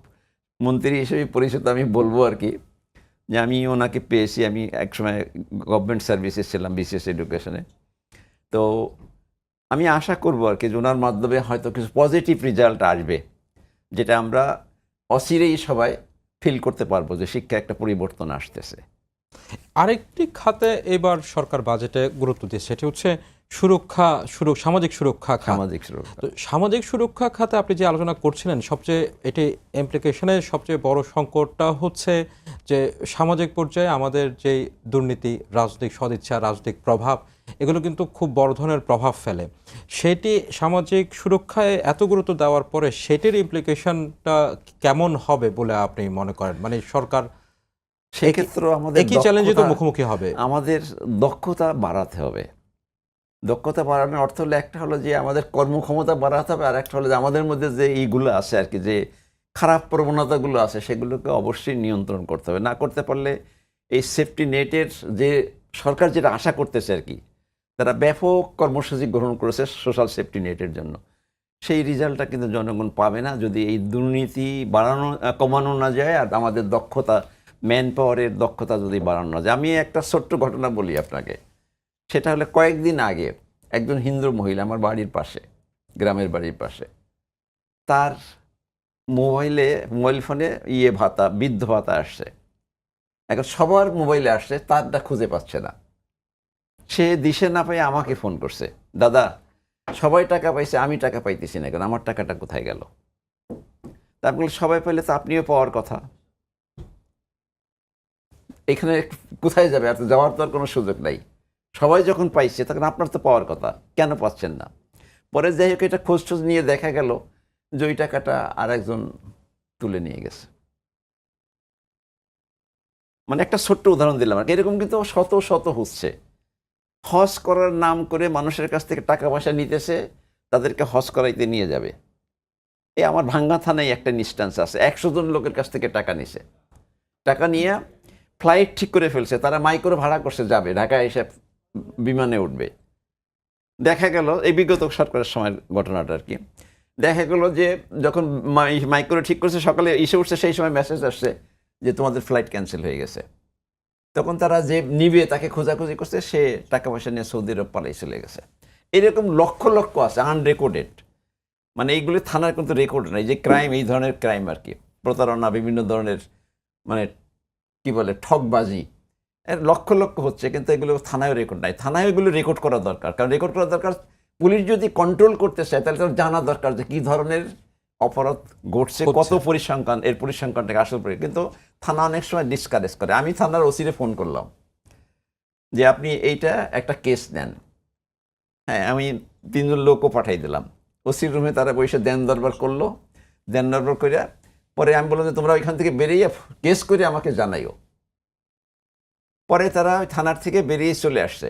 মন্ত্রী হিসেবে পরিচিত, আমি বলবো আর কি যে আমি ওনাকে পেয়েছি। আমি একসময় গভর্নমেন্ট সার্ভিসে ছিলাম, বিসিএস এডুকেশনে। তো আমি আশা করব আর কি যে ওনার মাধ্যমে হয়তো কিছু পজিটিভ রেজাল্ট আসবে, যেটা আমরা অচিরেই সবাই ফিল করতে পারবো যে শিক্ষা একটা পরিবর্তন আসতেছে। আরেকটি খাতে এবার সরকার বাজেটে গুরুত্ব দিয়েছে, সেটি হচ্ছে সামাজিক সুরক্ষা খাত। সামাজিক সুরক্ষা খাতে আপনি যে আলোচনা করছিলেন, সবচেয়ে এটি ইমপ্লিকেশনের সবচেয়ে বড় সংকটটা হচ্ছে যে সামাজিক পর্যায়ে আমাদের যে দুর্নীতি, রাজনৈতিক সদিচ্ছা, রাজনৈতিক প্রভাব, এগুলো কিন্তু খুব বড় ধরনের প্রভাব ফেলে। সেটি সামাজিক সুরক্ষায় এত গুরুত্ব দেওয়ার পরে সেটির ইমপ্লিকেশনটা কেমন হবে বলে আপনি মনে করেন? মানে সরকার সেক্ষেত্রে আমাদের একই চ্যালেঞ্জে তো মুখোমুখি হবে। আমাদের দক্ষতা বাড়াতে হবে। দক্ষতা বাড়ানোর অর্থ হলো, একটা হলো যে আমাদের কর্মক্ষমতা বাড়াতে হবে, আর একটা হলো যে আমাদের মধ্যে যে এইগুলো আছে আর কি, যে খারাপ প্রবণতাগুলো আছে, সেগুলোকে অবশ্যই নিয়ন্ত্রণ করতে হবে। না করতে পারলে এই সেফটি নেটের যে সরকার যেটা আশা করতেছে আর কি, তারা ব্যাপক কর্মসূচি গ্রহণ করেছে সোশ্যাল সেফটি নেটের জন্য, সেই রেজাল্টটা কিন্তু জনগণ পাবে না যদি এই দুর্নীতি কমানো না যায় আর আমাদের দক্ষতা, ম্যান পাওয়ারের দক্ষতা যদি বাড়ানো না যায়। আমি একটা ছোট্ট ঘটনা বলি আপনাকে। সেটা হলে কয়েকদিন আগে একজন হিন্দু মহিলা আমার বাড়ির পাশে, গ্রামের বাড়ির পাশে, তার মোবাইল ফোনে ভাতা, বৃদ্ধ ভাতা আসছে। এখন সবার মোবাইলে আসছে, তারটা খুঁজে পাচ্ছে না। সে দিশে না পেয়ে আমাকে ফোন করছে, দাদা সবাই টাকা পাইছে, আমি টাকা পাইতেছি না, কারণ আমার টাকাটা কোথায় গেল? তারপর সবাই পাইলে তো আপনিও পাওয়ার কথা, এখানে কোথায় যাবে? আর তো যাওয়ার তো আর কোনো সুযোগ নাই। সবাই যখন পাইছে তখন আপনার তো পাওয়ার কথা, কেন পাচ্ছেন না? পরে যাই হোক এটা খোঁজ নিয়ে দেখা গেল যে ওই টাকাটা আর একজন তুলে নিয়ে গেছে। মানে একটা ছোট্ট উদাহরণ দিলাম আর কি। এরকম কিন্তু শত শত হচ্ছে। হজ করার নাম করে মানুষের কাছ থেকে টাকা পয়সা নিতেছে, তাদেরকে হজ করাইতে নিয়ে যাবে। এই আমার ভাঙ্গা থানায় একটা ইনস্ট্যান্স আছে, 100 জন লোকের কাছ থেকে টাকা নিছে। টাকা নিয়ে ফ্লাইট ঠিক করে ফেলছে, তারা মাইক্রো ভাড়া করছে, যাবে ঢাকায় এসে বিমানে উঠবে। দেখা গেল এই বিগত সরকারের সময়ের ঘটনাটা আর কি, দেখা গেল যে যখন মাইক্রো ঠিক করছে, সকালে এসে উঠছে, সেই সময় মেসেজ আসছে যে তোমাদের ফ্লাইট ক্যান্সেল হয়ে গেছে। তখন তারা যে নিবে তাকে খোঁজাখুঁজি করছে, সে টাকা পয়সা নিয়ে সৌদি আরব পালাই চলে গেছে। এরকম লক্ষ লক্ষ আছে আনরেকর্ডেড। মানে এইগুলো থানার কিন্তু রেকর্ড নাই, যে ক্রাইম, এই ধরনের ক্রাইম আর কি, প্রতারণা, বিভিন্ন ধরনের মানে কি বলে ঠকবাজি, এর লক্ষ লক্ষ হচ্ছে, কিন্তু এগুলো থানায় রেকর্ড নাই। থানায় এগুলো রেকর্ড করা দরকার, কারণ রেকর্ড করা দরকার। পুলিশ যদি কন্ট্রোল করতে চায় তাহলে তার জানা দরকার যে কী ধরনের অপরাধ ঘটছে, কত পরিসংখ্যান, এর পরিসংখ্যানটাকে আসল পরি। কিন্তু থানা অনেক সময় ডিসকারেজ করে। আমি থানার ওসিরে ফোন করলাম যে আপনি এইটা একটা কেস নেন। হ্যাঁ, আমি 3 জন লোকও পাঠাই দিলাম। ওসির রুমে তারা বসে দেন দরবার করলো। দেন দরবার করে পরে আমি বললাম যে তোমরা ওইখান থেকে বেরিয়ে কেস করে আমাকে জানাইও। পরে তারা থানার থেকে বেরিয়ে চলে আসছে,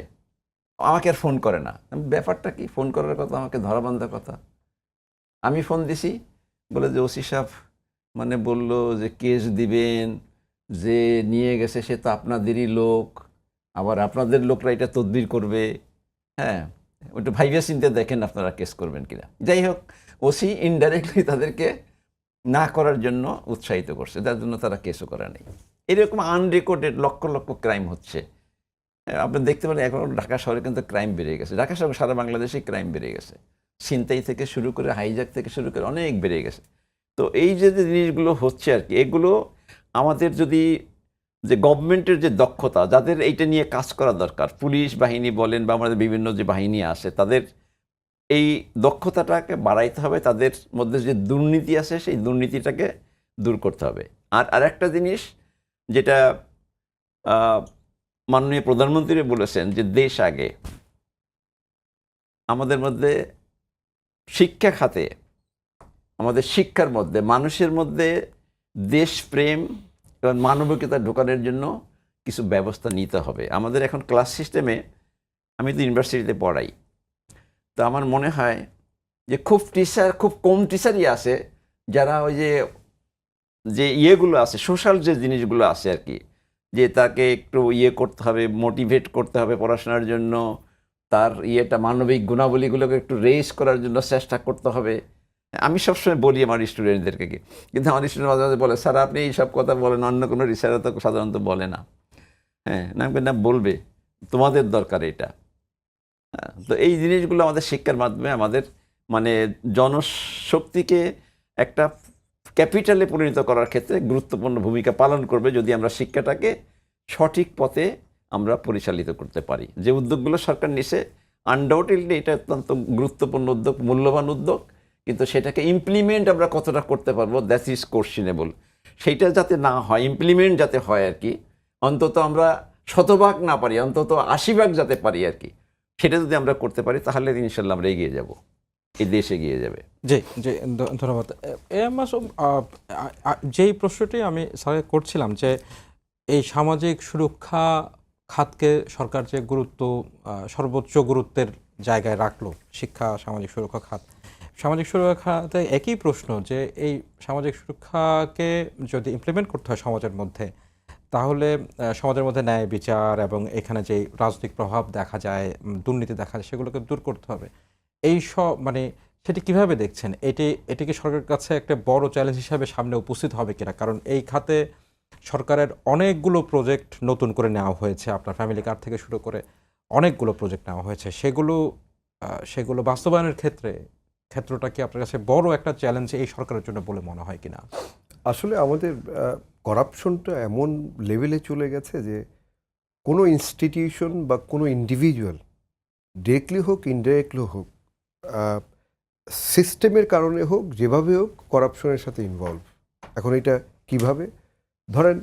আমাকে আর ফোন করে না। ব্যাপারটা কি? ফোন করার কথা, আমাকে ধরা বাঁধার কথা। আমি ফোন দিছি, বলে যে ওসি সাহেব মানে বললো যে কেস দিবেন, যে নিয়ে গেছে সে তো আপনাদেরই লোক, আবার আপনাদের লোকরা এটা তদবির করবে। হ্যাঁ, ওটা ভাইবে চিন্তে দেখেন আপনারা কেস করবেন কিনা। যাই হোক, ওসি ইনডাইরেক্টলি তাদেরকে না করার জন্য উৎসাহিত করছে, যার জন্য তারা কেসও করে নেই। এরকম আনরেকর্ডেড লক্ষ লক্ষ ক্রাইম হচ্ছে। আপনি দেখতে পারেন এখন ঢাকা শহরে কিন্তু ক্রাইম বেড়ে গেছে। ঢাকা শহরে সারা বাংলাদেশে ক্রাইম বেড়ে গেছে, ছিনতাই থেকে শুরু করে হাইজ্যাক থেকে শুরু করে অনেক বেড়ে গেছে। তো এই যে জিনিসগুলো হচ্ছে আর কি, এগুলো আমাদের যদি যে গভর্নমেন্টের যে দক্ষতা, যাদের এইটা নিয়ে কাজ করা দরকার, পুলিশ বাহিনী বলেন বা আমাদের বিভিন্ন যে বাহিনী আছে, তাদের এই দক্ষতাটাকে বাড়াইতে হবে। তাদের মধ্যে যে দুর্নীতি আছে সেই দুর্নীতিটাকে দূর করতে হবে। আর আরেকটা জিনিস যেটা মাননীয় প্রধানমন্ত্রী বলেছেন যে দেশ আগে, আমাদের মধ্যে শিক্ষা খাতে, আমাদের শিক্ষার মধ্যে মানুষের মধ্যে দেশপ্রেম এবং মানবিকতা ঢোকানোর জন্য কিছু ব্যবস্থা নিতে হবে। আমাদের এখন ক্লাস সিস্টেমে, আমি তো ইউনিভার্সিটিতে পড়াই, তো আমার মনে হয় যে খুব কম টিচারই আছে যারা ওই যে ইয়েগুলো আছে, সোশ্যাল যে জিনিসগুলো আছে আর কি, যে তাকে একটু করতে হবে, মোটিভেট করতে হবে পড়াশোনার জন্য, তার মানবিক গুণাবলীগুলোকে একটু রেজ করার জন্য চেষ্টা করতে হবে। আমি সবসময় বলি আমার স্টুডেন্টদেরকে, কিন্তু আমার স্টুডেন্ট মাঝে মাঝে বলে, স্যার আপনি এইসব কথা বলেন, অন্য কোনো রিসার্চার তো সাধারণত বলে না। হ্যাঁ, না বলবে, তোমাদের দরকার এটা। তো এই জিনিসগুলো আমাদের শিক্ষার মাধ্যমে আমাদের মানে জনশক্তিকে একটা ক্যাপিটালে পরিণত করার ক্ষেত্রে গুরুত্বপূর্ণ ভূমিকা পালন করবে, যদি আমরা শিক্ষাটাকে সঠিক পথে আমরা পরিচালিত করতে পারি। যে উদ্যোগগুলো সরকার নিছে, আনডাউটেডলি এটা অত্যন্ত গুরুত্বপূর্ণ উদ্যোগ, মূল্যবান উদ্যোগ, কিন্তু সেটাকে ইমপ্লিমেন্ট আমরা কতটা করতে পারবো, দ্যাট ইজ কোশ্চেনেবল। সেইটা যাতে না হয়, ইমপ্লিমেন্ট যাতে হয় আর কি, অন্তত আমরা 100% না পারি, অন্তত 80% যাতে পারি আর কি, সেটা যদি আমরা করতে পারি তাহলে ইনশাল্লাহ আমরা এগিয়ে যাব, এই দেশ এগিয়ে যাবে। জি জি, ধন্যবাদ। যেই প্রশ্নটি আমি স্যার করছিলাম যে এই সামাজিক সুরক্ষা খাতকে সরকার যে সর্বোচ্চ গুরুত্বের জায়গায় রাখলো, শিক্ষা, সামাজিক সুরক্ষা খাত, সামাজিক সুরক্ষা খাতে একই প্রশ্ন যে এই সামাজিক সুরক্ষাকে যদি ইমপ্লিমেন্ট করতে হয় সমাজের মধ্যে, তাহলে সমাজের মধ্যে ন্যায় বিচার এবং এখানে যে রাজনৈতিক প্রভাব দেখা যায়, দুর্নীতি দেখা যায়, সেগুলোকে দূর করতে হবে। এই মানে সেটি কিভাবে দেখছেন? এটি কি সরকারের কাছে একটা বড় চ্যালেঞ্জ হিসাবে সামনে উপস্থিত হবে কিনা? কারণ এই খাতে সরকারের অনেকগুলো প্রজেক্ট নতুন করে নেওয়া হয়েছে, আপনার ফ্যামিলি কার্ড থেকে শুরু করে অনেকগুলো প্রজেক্ট নেওয়া হয়েছে, সেগুলো বাস্তবায়নের ক্ষেত্রটা কি আপনার কাছে বড় একটা চ্যালেঞ্জ এই সরকারের জন্য বলে মনে হয় কিনা? আসলে আমাদের করাপশনটা এমন লেভেলে চলে গেছে যে কোনো ইনস্টিটিউশন বা কোনো ইন্ডিভিজুয়াল ডিরেক্টলি হোক ইনডাইরেক্টলি হোক সিস্টেমের কারণে হোক যেভাবে হোক করাপশনের সাথে ইনভলভ। এখন এটা কিভাবে ধরেন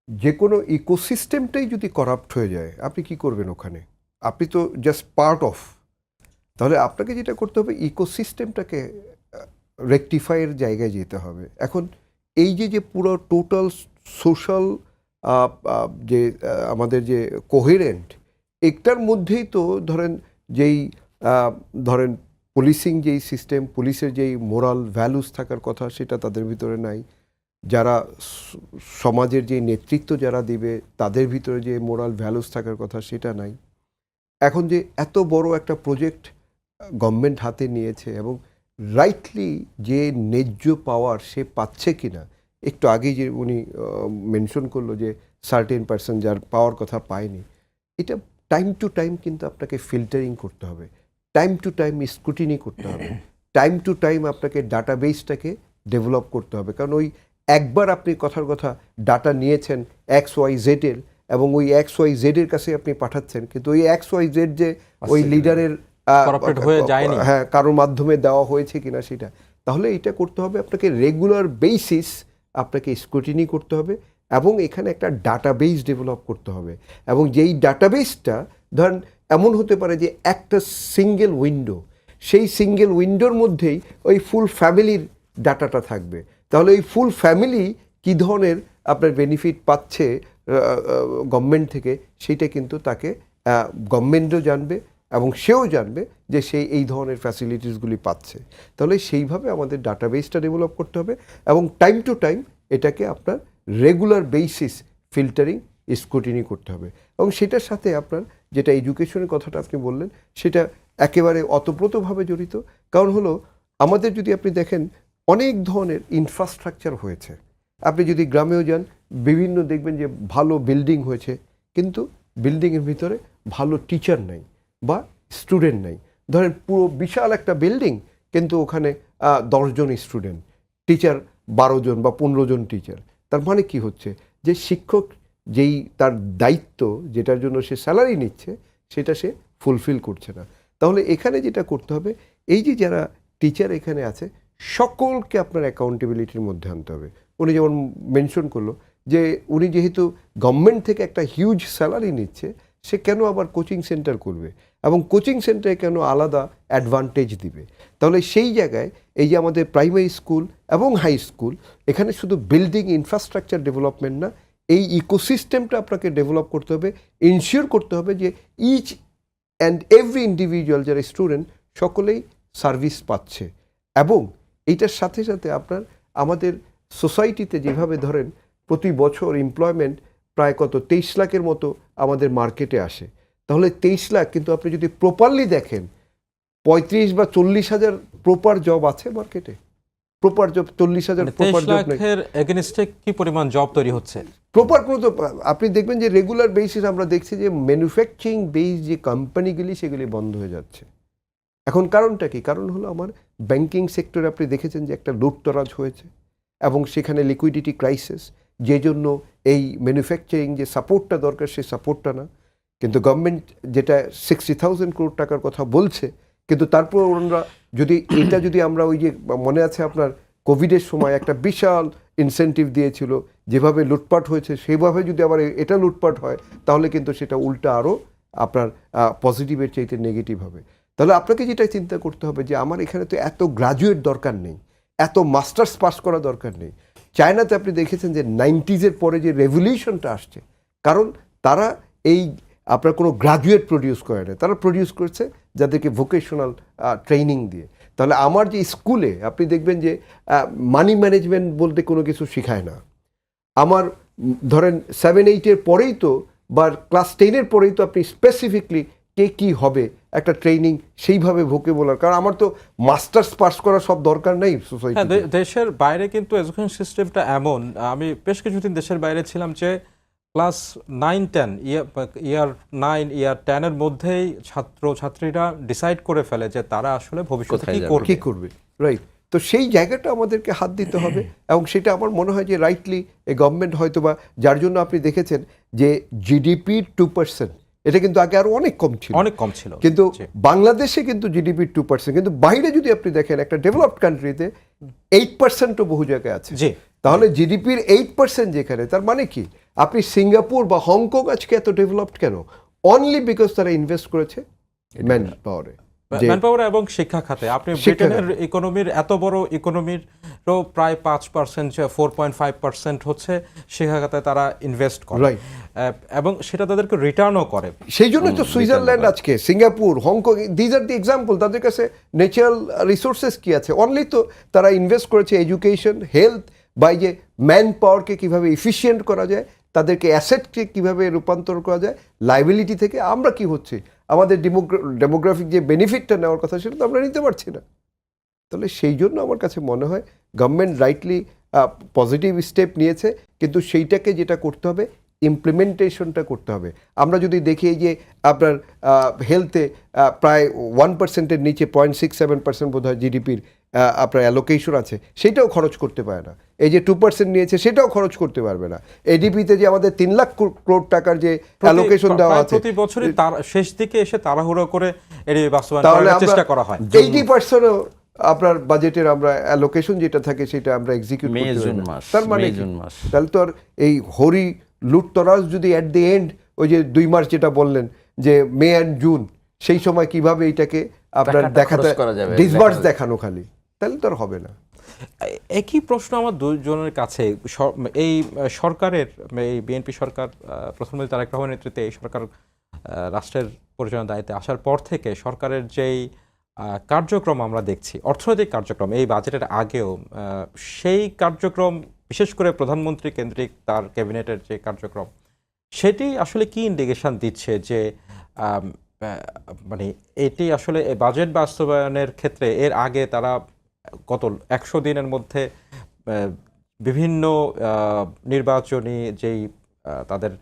যে কোনো ইকোসিস্টেমটাই যদি করাপ্ট হয়ে যায় আপনি কি করবেন ওখানে? আপনি তো জাস্ট পার্ট অফ। তাহলে আপনাকে যেটা করতে হবে ইকোসিস্টেমটাকে রেকটিফাইয়ের জায়গায় যেতে হবে। এখন এই যে পুরো টোটাল সোশ্যাল যে আমাদের যে কোহেরেন্ট একটার মধ্যেই তো ধরেন যেই ধরেন পুলিশিং যেই সিস্টেম, পুলিশের যেই মোরাল ভ্যালুস থাকার কথা সেটা তাদের ভিতরে নাই। যারা সমাজের যে নেতৃত্ব যারা দিবে তাদের ভিতরে যে মোরাল ভ্যালুস থাকার কথা সেটা নাই। এখন যে এত বড় একটা প্রজেক্ট গভর্নমেন্ট হাতে নিয়েছে এবং রাইটলি যে ন্যায্য পাওয়ার সে পাচ্ছে কিনা, একটু আগেই যে উনি মেনশন করলো যে সার্টেন পার্সন যার পাওয়ার কথা পায়নি, এটা টাইম টু টাইম কিন্তু আপনাকে ফিল্টারিং করতে হবে, টাইম টু টাইম স্ক্রুটিনি করতে হবে, টাইম টু টাইম আপনাকে ডাটাবেসটাকে ডেভেলপ করতে হবে। কারণ ওই একবার আপনি কথার কথা ডাটা নিয়েছেন XYZ এর এবং ওই XYZ এর কাছে আপনি পাঠাচ্ছেন, কিন্তু ওই XYZ যে ওই লিডারের Corrupted হয়ে যায়নি। হ্যাঁ কারোর মাধ্যমে দেওয়া হয়েছে কিনা সেটা, তাহলে এটা করতে হবে আপনাকে রেগুলার বেসিস আপনাকে স্ক্রুটিনি করতে হবে এবং এখানে একটা ডাটাবেস ডেভেলপ করতে হবে। এবং যেই ডাটাবেসটা ধরেন এমন হতে পারে যে একটা সিঙ্গেল উইন্ডো, সেই সিঙ্গেল উইন্ডোর মধ্যেই ওই ফুল ফ্যামিলির ডাটাটা থাকবে। তাহলে ওই ফুল ফ্যামিলি কী ধরনের আপনার বেনিফিট পাচ্ছে গভর্নমেন্ট থেকে সেইটা কিন্তু তাকে গভর্নমেন্টও জানবে এবং সেও জানবে যে সে এই ধরনের ফ্যাসিলিটিসগুলি পাচ্ছে। তাহলে সেইভাবে আমাদের ডাটাবেসটা ডেভেলপ করতে হবে এবং টাইম টু টাইম এটাকে আপনার রেগুলার বেসিস ফিল্টারিং স্ক্রুটিনি করতে হবে। এবং সেটার সাথে আপনার যেটা এডুকেশনের কথাটা আপনি বললেন সেটা একেবারে অতপ্রতভাবে জড়িত। কারণ হলো আমাদের যদি আপনি দেখেন অনেক ধরনের ইনফ্রাস্ট্রাকচার হয়েছে, আপনি যদি গ্রামেও যান বিভিন্ন দেখবেন যে ভালো বিল্ডিং হয়েছে কিন্তু বিল্ডিংয়ের ভিতরে ভালো টিচার নাই বা স্টুডেন্ট নাই। ধরেন পুরো বিশাল একটা বিল্ডিং কিন্তু ওখানে 10 জন স্টুডেন্ট, টিচার 12 জন বা 15 জন টিচার। তার মানে কি হচ্ছে যে শিক্ষক যেই তার দায়িত্ব যেটার জন্য সে স্যালারি নিচ্ছে সেটা সে ফুলফিল করছে না। তাহলে এখানে যেটা করতে হবে এই যে যারা টিচার এখানে আছে সকলকে আপনার অ্যাকাউন্টেবিলিটির মধ্যে আনতে হবে। উনি যেমন মেনশন করলো যে উনি যেহেতু গভর্নমেন্ট থেকে একটা হিউজ স্যালারি নিচ্ছে সে কেন আবার কোচিং সেন্টার করবে এবং কোচিং সেন্টারে কেন আলাদা অ্যাডভান্টেজ দিবে। তাহলে সেই জায়গায় এই যে আমাদের প্রাইমারি স্কুল এবং হাই স্কুল এখানে শুধু বিল্ডিং ইনফ্রাস্ট্রাকচার ডেভেলপমেন্ট না, এই ইকোসিস্টেমটা আপনাকে ডেভেলপ করতে হবে, ইনশিওর করতে হবে যে ইচ অ্যান্ড এভরি ইন্ডিভিজুয়াল যারা স্টুডেন্ট সকলেই সার্ভিস পাচ্ছে। এবং এইটার সাথে সাথে আপনার আমাদের সোসাইটিতে যেভাবে ধরেন প্রতি বছর এমপ্লয়মেন্ট প্রায় কত 23 লাখের মতো আমাদের মার্কেটে আসে, তাহলে 23 লাখ কিন্তু আপনি যদি প্রপারলি দেখেন 35 বা 40 হাজার প্রপার জব আছে মার্কেটে, প্রপার জব 40 হাজার প্রপার 23 জব নেই। লাখের এগেইনস্টে কি পরিমাণ জব তৈরি হচ্ছে? প্রপার কোনো তো আপনি দেখবেন যে রেগুলার বেসিস আমরা দেখছি যে ম্যানুফ্যাকচারিং বেস যে কোম্পানিগুলি সেগুলি বন্ধ হয়ে যাচ্ছে। এখন কারণটা কি? কারণ হলো আমার ব্যাংকিং সেক্টরে আপনি দেখেছেন যে একটা লুটতরাজ হয়েছে এবং সেখানে লিকুইডিটি ক্রাইসিস, যে জন্য এই ম্যানুফ্যাকচারিং যে সাপোর্টটা দরকার সেই সাপোর্টটা না। কিন্তু গভর্নমেন্ট যেটা 60,000 crore টাকার কথা বলছে, কিন্তু তারপর ওনারা যদি এটা যদি আমরা ওই যে মনে আছে আপনার কোভিডের সময় একটা বিশাল ইনসেন্টিভ দিয়েছিল, যেভাবে লুটপাট হয়েছে সেভাবে যদি আবার এটা লুটপাট হয় তাহলে কিন্তু সেটা উল্টা আরও আপনার পজিটিভের চাইতে নেগেটিভ হবে। তাহলে আপনাকে যেটা চিন্তা করতে হবে যে আমার এখানে তো এত গ্রাজুয়েট দরকার নেই, এত মাস্টার্স পাস করা দরকার নেই। চায়নাতে আপনি দেখেছেন যে 90s পরে যে রেভলিউশনটা আসছে, কারণ তারা এই আপনার কোনো গ্রাজুয়েট প্রডিউস করে না, তারা প্রডিউস করছে যাদেরকে ভোকেশনাল ট্রেনিং দিয়ে। তাহলে আমার যে স্কুলে আপনি দেখবেন যে মানি ম্যানেজমেন্ট বলতে কোনো কিছু শেখায় না। আমার ধরেন 7-8 পরেই তো বা ক্লাস 10 পরেই তো আপনি স্পেসিফিকলি কে কী হবে একটা ট্রেনিং সেইভাবে ভোকে বলার, কারণ আমার তো মাস্টার্স পাস করা সব দরকার নেই সোসাইটি। দেশের বাইরে কিন্তু এডুকেশন সিস্টেমটা এমন, আমি বেশ কিছুদিন দেশের বাইরে ছিলাম, যে ক্লাস 9-10 ইয়ার 9 ইয়ার 10 এর মধ্যেই ছাত্রীরা ডিসাইড করে ফেলে যে তারা আসলে ভবিষ্যতে কোথায় কি যাবে, করবে। কি করবে, রাইট? তো সেই জায়গাটা আমাদেরকে হাত দিতে হবে এবং সেটা আমার মনে হয় যে রাইটলি এই গভর্নমেন্ট হয়তো বা, যার জন্য আপনি দেখেছেন যে জিডিপির 2%, এটা কিন্তু আগে আরো অনেক কম ছিল, অনেক কম ছিল, কিন্তু জি। বাংলাদেশে কিন্তু জিডিপির 2%, কিন্তু বাইরে যদি আপনি দেখেন একটা ডেভেলপড কান্ট্রিতে 8%ও বহু জায়গায় আছে। জি। তাহলে জিডিপির 8% যেখানে, তার মানে কি আপনি সিঙ্গাপুর বা হংকং আজকে এত ডেভেলপড কেন? অনলি বিকজ তারা ইনভেস্ট করেছে ম্যান পাওয়ারে, ম্যানপাওয়ার এবং শিক্ষা খাতে। আপনি ব্রিটেনের ইকোনমির এত বড় ইকোনমিরও প্রায় 5%, 4.5% হচ্ছে শিক্ষা খাতে তারা ইনভেস্ট করে, Right. এবং সেটা তাদেরকে রিটার্নও করে। সেই জন্য তো সুইজারল্যান্ড আজকে, Singapore, Hong Kong, these are the example. তাদের কাছে ন্যাচারাল রিসোর্সেস কি আছে? অনলি তো তারা ইনভেস্ট করেছে এডুকেশন, হেলথ, বা এই যে ম্যান পাওয়ারকে কীভাবে এফিশিয়েন্ট করা যায়, তাদেরকে অ্যাসেটকে কীভাবে রূপান্তর করা যায় লাইবিলিটি থেকে। আমরা কি হচ্ছে, আমাদের ডেমোগ্রাফিক যে বেনিফিটটা নেওয়ার কথা সেটা তো আমরা নিতে পারছি না। তাহলে সেই জন্য আমার কাছে মনে হয় গভর্নমেন্ট রাইটলি পজিটিভ স্টেপ নিয়েছে, কিন্তু সেইটাকে যেটা করতে হবে ইমপ্লিমেন্টেশনটা করতে হবে। আমরা যদি দেখি এই যে আপনার হেলথে প্রায় 1%-এর নিচে 0.67% বোধ হয় জিডিপির আপনার অ্যালোকেশন আছে, সেটাও খরচ করতে পারে না। এই যে 2% নিয়েছে সেটাও খরচ করতে পারবে না। এডিপিতে যে আমাদের 3 লাখ কোটি টাকার যে অ্যালোকেশন দেওয়া আছে, প্রতি বছরই তার শেষ দিকে এসে তাড়াহুড়ো করে এর বাস্তবায়ন তাহলে করার চেষ্টা করা হয়। 80%ও আপনার বাজেটের আমরা অ্যালোকেশন যেটা থাকে সেটা আমরা এক্সিকিউট মে করতে পারি জুন না। মাস, তার মানে মে কি? জুন মাস। তাহলে তো আর এই হরি লুটতরাজ যদি অ্যাট দি এন্ড ওই যে 2 মাস যেটা বললেন যে মে অ্যান্ড জুন, সেই সময় কিভাবে এটাকে আপনার টাকাটা দেখাতে খরচ করা যাবে, ডিসবার্স দেখানো দেখানো খালি, তাহলে তো আর হবে না। একই প্রশ্ন আমার দুজনের কাছে। এই সরকারের, এই বিএনপি সরকার, প্রধানমন্ত্রী তারেক রহমানের নেতৃত্বে এই সরকার রাষ্ট্রের পরিচালনার দায়িত্বে আসার পর থেকে সরকারের যেই কার্যক্রম আমরা দেখছি, অর্থনৈতিক কার্যক্রম, এই বাজেটের আগেও সেই কার্যক্রম, বিশেষ করে প্রধানমন্ত্রী কেন্দ্রিক তার ক্যাবিনেটের যে কার্যক্রম, সেটি আসলে কি ইন্ডিকেশন দিচ্ছে যে মানে এটি আসলে বাজেট বাস্তবায়নের ক্ষেত্রে এর আগে তারা গত 100 দিনের মধ্যে বিভিন্ন নির্বাচনী যেই তাদের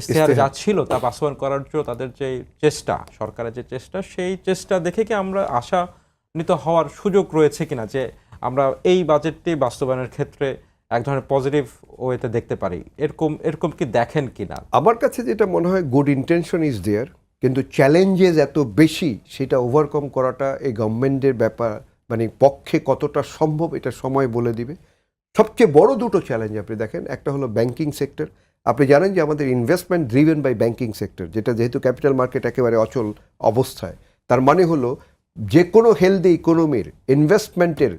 ইশতেহার যা ছিল তা বাস্তবায়ন করার জন্য তাদের যে চেষ্টা, সরকারের যে চেষ্টা, সেই চেষ্টা দেখে কি আমরা আশান্বিত হওয়ার সুযোগ রয়েছে কিনা যে আমরা এই বাজেটটি বাস্তবায়নের ক্ষেত্রে এক ধরনের পজিটিভ ওয়েতে দেখতে পারি? এরকম কি দেখেন কিনা? আমার কাছে যেটা মনে হয়, গুড ইন্টেনশন ইজ দেয়ার, কিন্তু চ্যালেঞ্জেস এত বেশি, সেটা ওভারকাম করাটা এই গভর্নমেন্টের ব্যাপার, মানে পক্ষে কতটা সম্ভব এটা সময় বলে দিবে। সবচেয়ে বড় দুটো চ্যালেঞ্জ আপনি দেখেন, একটা হলো ব্যাংকিং সেক্টর। আপনি জানেন যে আমাদের investment driven by banking sector, যেটা যেহেতু ক্যাপিটাল মার্কেট একেবারে অচল অবস্থায়, তার মানে হলো যে কোনো হেলদি ইকোনমির ইনভেস্টমেন্টের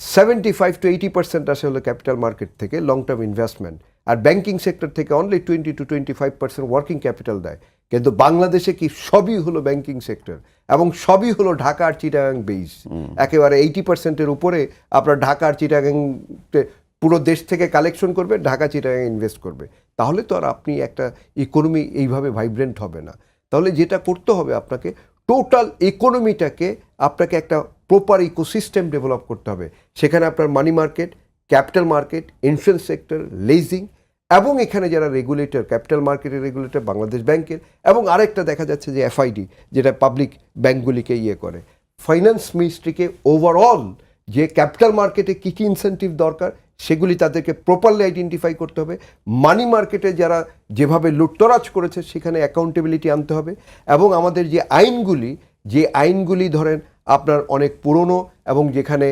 75-80% আসে হলো ক্যাপিটাল মার্কেট থেকে, লং টার্ম ইনভেস্টমেন্ট, আর ব্যাংকিং সেক্টর থেকে অনলি 20-25% ওয়ার্কিং ক্যাপিটাল দেয়। কিন্তু বাংলাদেশে কি সবই হলো ব্যাংকিং সেক্টর, এবং সবই হলো ঢাকা আর চিটাগাং বেস। একেবারে 80%-এর উপরে আপনার ঢাকা আর চিটাগাং পুরো দেশ থেকে কালেকশন করবে, ঢাকা চিটাগাং ইনভেস্ট করবে। তাহলে তো আর আপনি একটা ইকোনমি এইভাবে ভাইব্রেন্ট হবে না। তাহলে যেটা করতে হবে আপনাকে, টোটাল ইকোনমিটাকে আপনাকে একটা প্রপার ইকোসিস্টেম ডেভেলপ করতে হবে। সেখানে আপনার money market, capital market, insurance sector, leasing, এবং এখানে যারা রেগুলেটর, ক্যাপিটাল মার্কেটের রেগুলেটর বাংলাদেশ ব্যাংকের, এবং আরেকটা দেখা যাচ্ছে যে এফআইডি, যেটা পাবলিক ব্যাংকগুলিকে করে, ফাইন্যান্স মিনিস্ট্রিকে ওভারঅল যে ক্যাপিটাল মার্কেটে কী কী ইনসেন্টিভ দরকার সেগুলি তাদেরকে প্রপারলি আইডেন্টিফাই করতে হবে। মানি মার্কেটে যারা যেভাবে লুটতরাজ করেছে সেখানে অ্যাকাউন্টেবিলিটি আনতে হবে, এবং আমাদের যে আইনগুলি ধরেন আপনার অনেক পুরনো এবং যেখানে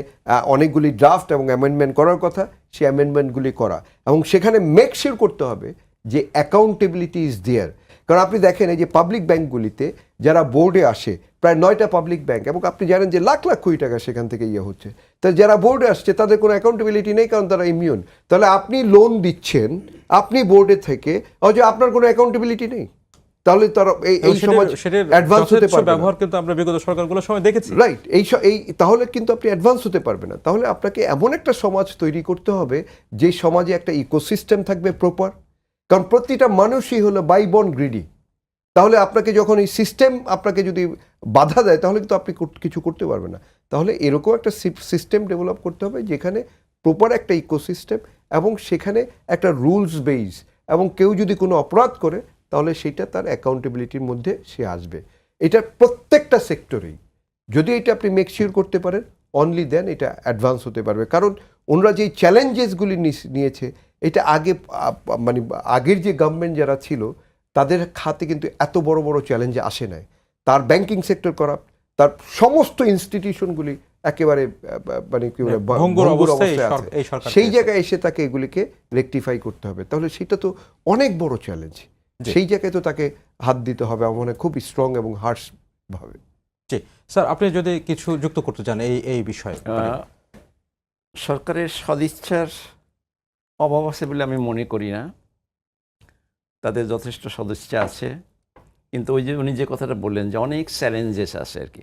অনেকগুলি ড্রাফট এবং অ্যামেন্ডমেন্ট করার কথা, সেই অ্যামেন্ডমেন্টগুলি করা, এবং সেখানে মেক শিওর করতে হবে যে অ্যাকাউন্টেবিলিটি ইজ দেয়ার। কারণ আপনি দেখেন এই যে পাবলিক ব্যাংকগুলিতে যারা বোর্ডে আসে, প্রায় 9টা পাবলিক ব্যাংক, এবং আপনি জানেন যে লাখ লাখ কোটি টাকা সেখান থেকে হচ্ছে, তা যারা বোর্ডে আসছে তাদের কোনো অ্যাকাউন্টেবিলিটি নেই, কারণ তারা ইমিউন। তাহলে আপনি লোন দিচ্ছেন, আপনি বোর্ডে থেকে, অথচ আপনার কোনো অ্যাকাউন্টেবিলিটি নেই, তাহলে তারা এই সমাজ অ্যাডভান্স হতে পারবে না। ব্যবহার কিন্তু আমরা বিগত সরকারগুলোর সময় দেখেছি, রাইট? এই তাহলে কিন্তু আপনি অ্যাডভান্স হতে পারবে না। তাহলে আপনাকে এমন একটা সমাজ তৈরি করতে হবে যে সমাজে একটা ইকোসিস্টেম থাকবে প্রপার, কারণ প্রতিটা মানুষই হলো বাই বর্ন গ্রিডি। তাহলে আপনাকে যখন এই সিস্টেম আপনাকে যদি বাধা দেয়, তাহলে কিন্তু আপনি কিছু করতে পারবেন না। তাহলে এরকম একটা সিস্টেম ডেভেলপ করতে হবে যেখানে প্রপার একটা ইকোসিস্টেম, এবং সেখানে একটা রুলস বেস এবং কেউ যদি কোনো অপরাধ করে তাহলে সেটা তার অ্যাকাউন্টেবিলিটির মধ্যে সে আসবে। এটা প্রত্যেকটা সেক্টরেই যদি এটা আপনি মেকশিওর করতে পারেন, অনলি দেন এটা অ্যাডভান্স হতে পারবে। কারণ ওনারা যেই চ্যালেঞ্জেসগুলি নিয়েছে, এটা আগে মানে আগের যে গভর্নমেন্ট যারা ছিল তাদের খাতে কিন্তু এত বড় বড় চ্যালেঞ্জে আসে নাই। তার ব্যাংকিং সেক্টর করাপ্ট, তার সমস্ত ইনস্টিটিউশনগুলি একেবারে মানে কি বলে ভঙ্গুর ভঙ্গুর অবস্থায় অবস্থায় আছে। এই সরকার সেই পেয়েছে। জায়গায় এসে তাকে এগুলিকে রেকটিফাই করতে হবে, তাহলে সেটা তো অনেক বড় চ্যালেঞ্জ। সেই জায়গায় তো তাকে হাত দিতে হবে আমার মনে হয় খুব স্ট্রং এবং হার্শ ভাবে। জি স্যার, আপনি যদি কিছু যুক্ত করতে চান এই বিষয়ে। সরকারের সদিচ্ছার অভাব আছে বলে আমি মনে করি না, তাদের যথেষ্ট সদিচ্ছা আছে। কিন্তু ওই যে উনি যে কথাটা বললেন যে অনেক চ্যালেঞ্জেস আছে আর কি,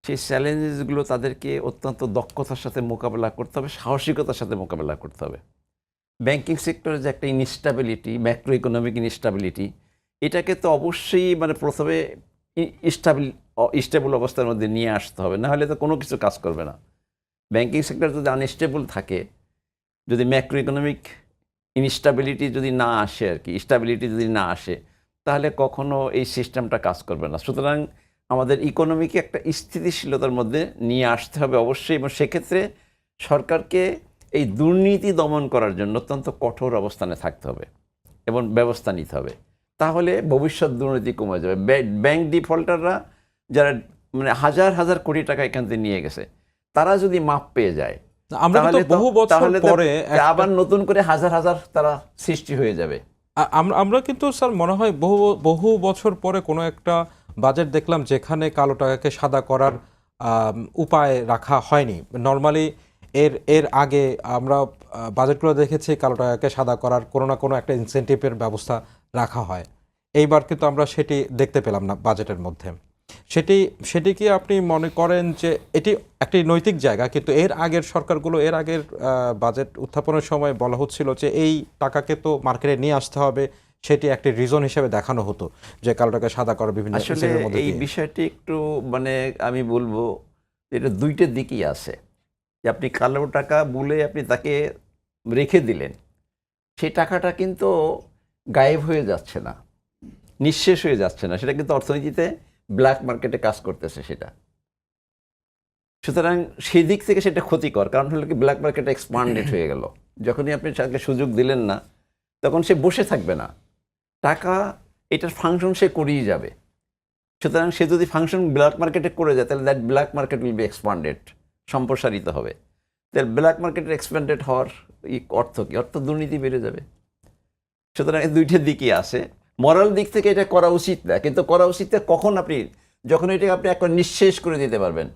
সেই চ্যালেঞ্জেসগুলো তাদেরকে অত্যন্ত দক্ষতার সাথে মোকাবেলা করতে হবে, সাহসিকতার সাথে মোকাবেলা করতে হবে। ব্যাংকিং সেক্টরে যে একটা ইনস্টাবিলিটি, ম্যাক্রো ইকোনমিক ইনস্টাবিলিটি, এটাকে তো অবশ্যই মানে প্রথমে স্টেবল অবস্থার মধ্যে নিয়ে আসতে হবে, না হলে তো কোনো কিছু কাজ করবে না। ব্যাংকিং সেক্টর যদি আনস্টেবল থাকে, যদি ম্যাক্রো ইকোনমিক ইনস্টাবিলিটি যদি না আসে আর কি, স্টাবিলিটি যদি না আসে, তাহলে কখনো এই সিস্টেমটা কাজ করবে না। সুতরাং আমাদের ইকোনমিকে একটা স্থিতিশীলতার মধ্যে নিয়ে আসতে হবে অবশ্যই, এবং সেক্ষেত্রে সরকারকে এই দুর্নীতি দমন করার জন্য অত্যন্ত কঠোর অবস্থানে থাকতে হবে এবং ব্যবস্থা নিতে হবে। তাহলে ভবিষ্যৎ দুর্নীতি কমে যাবে। ব্যাংক ডিফল্টাররা যারা মানে হাজার হাজার কোটি টাকা এখান থেকে নিয়ে গেছে, তারা যদি মাপ পেয়ে যায়, আমরা কিন্তু বহু বছর পরে আবার নতুন করে হাজার হাজার তারা সৃষ্টি হয়ে যাবে। আমরা কিন্তু স্যার মনে হয় বহু বছর পরে কোনো একটা বাজেট দেখলাম যেখানে কালো টাকাকে সাদা করার উপায় রাখা হয়নি। নর্মালি এর আগে আমরা বাজেটগুলো দেখেছি কালো টাকাকে সাদা করার কোনো না কোনো একটা ইনসেন্টিভের ব্যবস্থা রাখা হয়। এইবার কিন্তু আমরা সেটি দেখতে পেলাম না বাজেটের মধ্যে। সেটি কি আপনি মনে করেন যে এটি একটি নৈতিক জায়গা, কিন্তু এর আগের সরকারগুলো এর আগের বাজেট উত্থাপনের সময় বলা হচ্ছিল যে এই টাকাকে তো মার্কেটে নিয়ে আসতে হবে, সেটি একটি রিজন হিসেবে দেখানো হতো যে কালো টাকা সাদা করা বিভিন্ন আসলে এই বিষয়টি একটু মানে আমি বলবো এটা দুইটা দিকই আছে। যে আপনি কালো টাকা বলে আপনি তাকে রেখে দিলেন, সেই টাকাটা কিন্তু গায়েব হয়ে যাচ্ছে না, নিঃশেষ হয়ে যাচ্ছে না, সেটা কিন্তু অর্থনীতিতে ব্ল্যাক মার্কেটে কাজ করতেছে সেটা। সুতরাং সেই দিক থেকে সেটা ক্ষতিকর, কারণ হলো কি ব্ল্যাক মার্কেটে এক্সপান্ডেড হয়ে গেল। যখনই আপনি তাকে সুযোগ দিলেন না, তখন সে বসে থাকবে না, টাকা এটার ফাংশন সে করেই যাবে। সুতরাং সে যদি ফাংশন ব্ল্যাক মার্কেটে করে যায়, তাহলে that black market will be expanded, সম্প্রসারিত হবে। তাহলে ব্ল্যাক মার্কেটের এক্সপ্যান্ডেড হওয়ার অর্থ কি? অর্থ দুর্নীতি বেড়ে যাবে। সুতরাং এই দুইটা দিকই আছে। মরাল দিক থেকে এটা করা উচিত না, কিন্তু করা উচিত কখন? আপনি যখন এটাকে আপনি একবার নিঃশেষ করে দিতে পারবেন।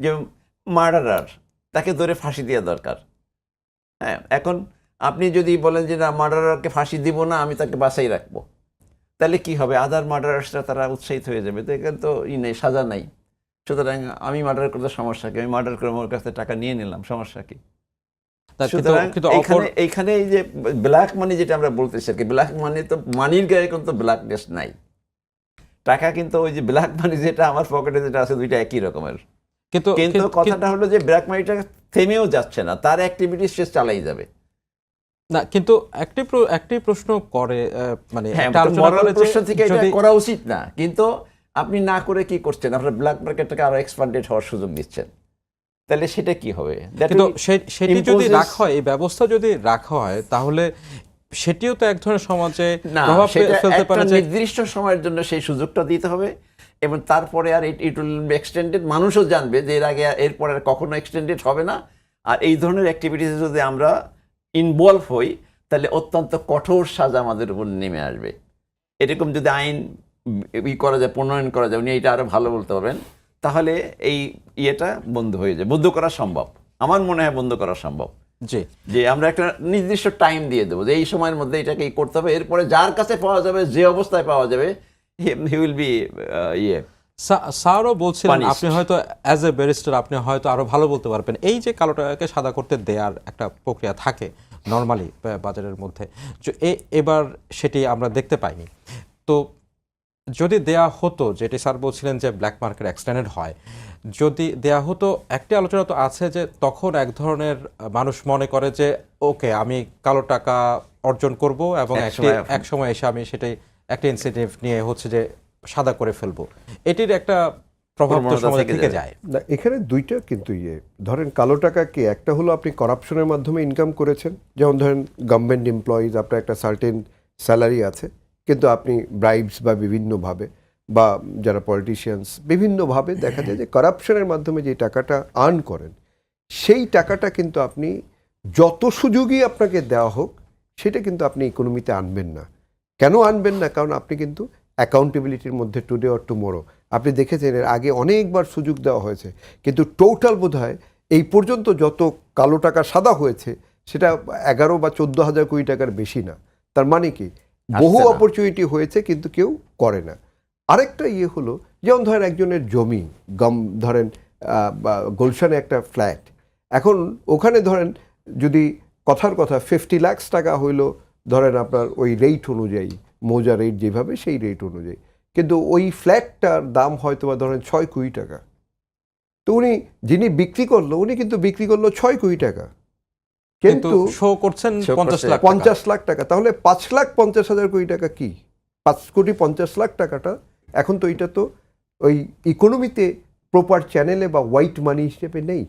যে মার্ডারার, তাকে ধরে ফাঁসি দেওয়া দরকার। হ্যাঁ, এখন আপনি যদি বলেন যে না, মার্ডারারকে ফাঁসি দিব না, আমি তাকে বাঁচাই রাখবো, তাহলে কি হবে? আদার মার্ডারার্সরা তারা উৎসাহিত হয়ে যাবে, তো এখানে তো নেই, সাজা নাই। সুতরাং আমি মার্ডার করতে সমস্যা কি? আমি মার্ডার করে আমার কাছে টাকা নিয়ে নিলাম, সমস্যা কি? সুতরাং এইখানে এই যে ব্ল্যাক মানি যেটা আমরা বলতেছি আর কি, ব্ল্যাক মানি তো মানির গায়ে কিন্তু ব্ল্যাকনেস নাই। টাকা কিন্তু ওই যে ব্ল্যাক মানি যেটা আমার পকেটে যেটা আছে, দুইটা একই রকমের। কিন্তু কথাটা হলো যে ব্ল্যাক মানিটা থেমেও যাচ্ছে না, তার অ্যাক্টিভিটিস সে চালাই যাবে না। কিন্তু একটি প্রশ্ন করে মানে মরাল প্রশ্ন থেকে এটা করা উচিত না, কিন্তু আপনি না করে কি করছেন? আপনার ব্ল্যাক মার্কেটটাকে আরো এক্সপান্ডেড হওয়ার সুযোগ দিচ্ছেন, তাহলে সেটা কি হবে? কিন্তু সেটি যদি রাখা হয়, এই ব্যবস্থা যদি রাখা হয়, তাহলে সেটিও তো এক ধরনের সমাজে প্রভাব ফেলতে পারে। নির্দিষ্ট সময়ের জন্য সেই সুযোগটা দিতে হবে, এবং তারপরে আর ইট উইল বি এক্সটেন্ডেড। মানুষও জানবে যে এর আগে এরপরে আর কখনো এক্সটেন্ডেড হবে না। আর এই ধরনের অ্যাক্টিভিটিসে যদি আমরা ইনভলভ হই, তাহলে অত্যন্ত কঠোর সাজা আমাদের উপর নেমে আসবে। এরকম যদি আইন করা যায়, প্রণয়ন করা যায়, উনি এটা আরো ভালো বলতে পারবেন, তাহলে এই ইয়েটা বন্ধ হয়ে যায়। বন্ধ করা সম্ভব, আমার মনে হয় বন্ধ করা সম্ভব। জি, যে আমরা একটা নির্দিষ্ট টাইম দিয়ে দেবো যে এই সময়ের মধ্যে এটাকে করতে হবে, এরপরে যার কাছে পাওয়া যাবে, যে অবস্থায় পাওয়া যাবে, হি উইল বি স্যারও বলছিলেন, আপনি হয়তো অ্যাজ এ ব্যারিস্টার আপনি হয়তো আরো ভালো বলতে পারবেন, এই যে কালো টাকাকে সাদা করতে দেওয়ার একটা প্রক্রিয়া থাকে নর্মালি বাজারের মধ্যে, এবার সেটি আমরা দেখতে পাইনি। তো যদি দেয়া হতো, যেটি স্যার বলছিলেন যে ব্ল্যাক মার্কেট এক্সটেন্ডেড হয়, যদি দেয়া হতো, একটি আলোচনা তো আছে যে তখন এক ধরনের মানুষ মনে করে যে ওকে আমি কালো টাকা অর্জন করব এবং এক সময় এসে আমি সেটাই একটা ইনসেন্টিভ নিয়ে হচ্ছে যে সাদা করে ফেলবো, এটির একটা প্রভাব তো সমাজে থেকে যায়। না, এখানে দুইটা কিন্তু ধরেন কালো টাকা কি, একটা হলো আপনি করাপশনের মাধ্যমে ইনকাম করেছেন, যেমন ধরেন গভর্নমেন্ট এমপ্লয়িজ, আপনার একটা সার্টেন স্যালারি আছে, কিন্তু আপনি ব্রাইবস বা বিভিন্নভাবে, বা যারা পলিটিশিয়ানস বিভিন্নভাবে দেখা যায় যে করাপশনের মাধ্যমে যে টাকাটা আর্ন করেন, সেই টাকাটা কিন্তু আপনি যত সুযোগই আপনাকে দেওয়া হোক সেটা কিন্তু আপনি ইকোনমিতে আনবেন না। কেন আনবেন না? কারণ আপনি কিন্তু অ্যাকাউন্টেবিলিটির মধ্যে টুডে অর টুমোরো, আপনি দেখেছেন এর আগে অনেকবার সুযোগ দেওয়া হয়েছে, কিন্তু টোটাল বোধহয় এই পর্যন্ত যত কালো টাকা সাদা হয়েছে সেটা 11 বা 14,000 কোটি টাকার বেশি না। তার মানে কি, বহু অপরচুনিটি হয়েছে কিন্তু কেউ করে না। আরেকটা হলো, যেমন ধরেন একজনের জমি ধরেন গুলশানে একটা ফ্ল্যাট, এখন ওখানে ধরেন যদি কথার কথা 50 লাখ টাকা হইলো ধরেন আপনার ওই রেট অনুযায়ী, মৌজা রেট যেভাবে সেই রেট অনুযায়ী, কিন্তু ওই ফ্ল্যাটটার দাম হয়তো বা ধরেন 6 কোটি টাকা। তো যিনি বিক্রি করলো উনি কিন্তু বিক্রি করলো 6 কোটি টাকা, কিন্তু শো করছেন 50 লাখ টাকা। তাহলে 5,50,000 কোটি টাকা কি, 5,50,00,000 টাকাটা এখন তো এটা তো ওই ইকোনমিতে প্রপার চ্যানেলে বা হোয়াইট মানি হিসেবে নেই।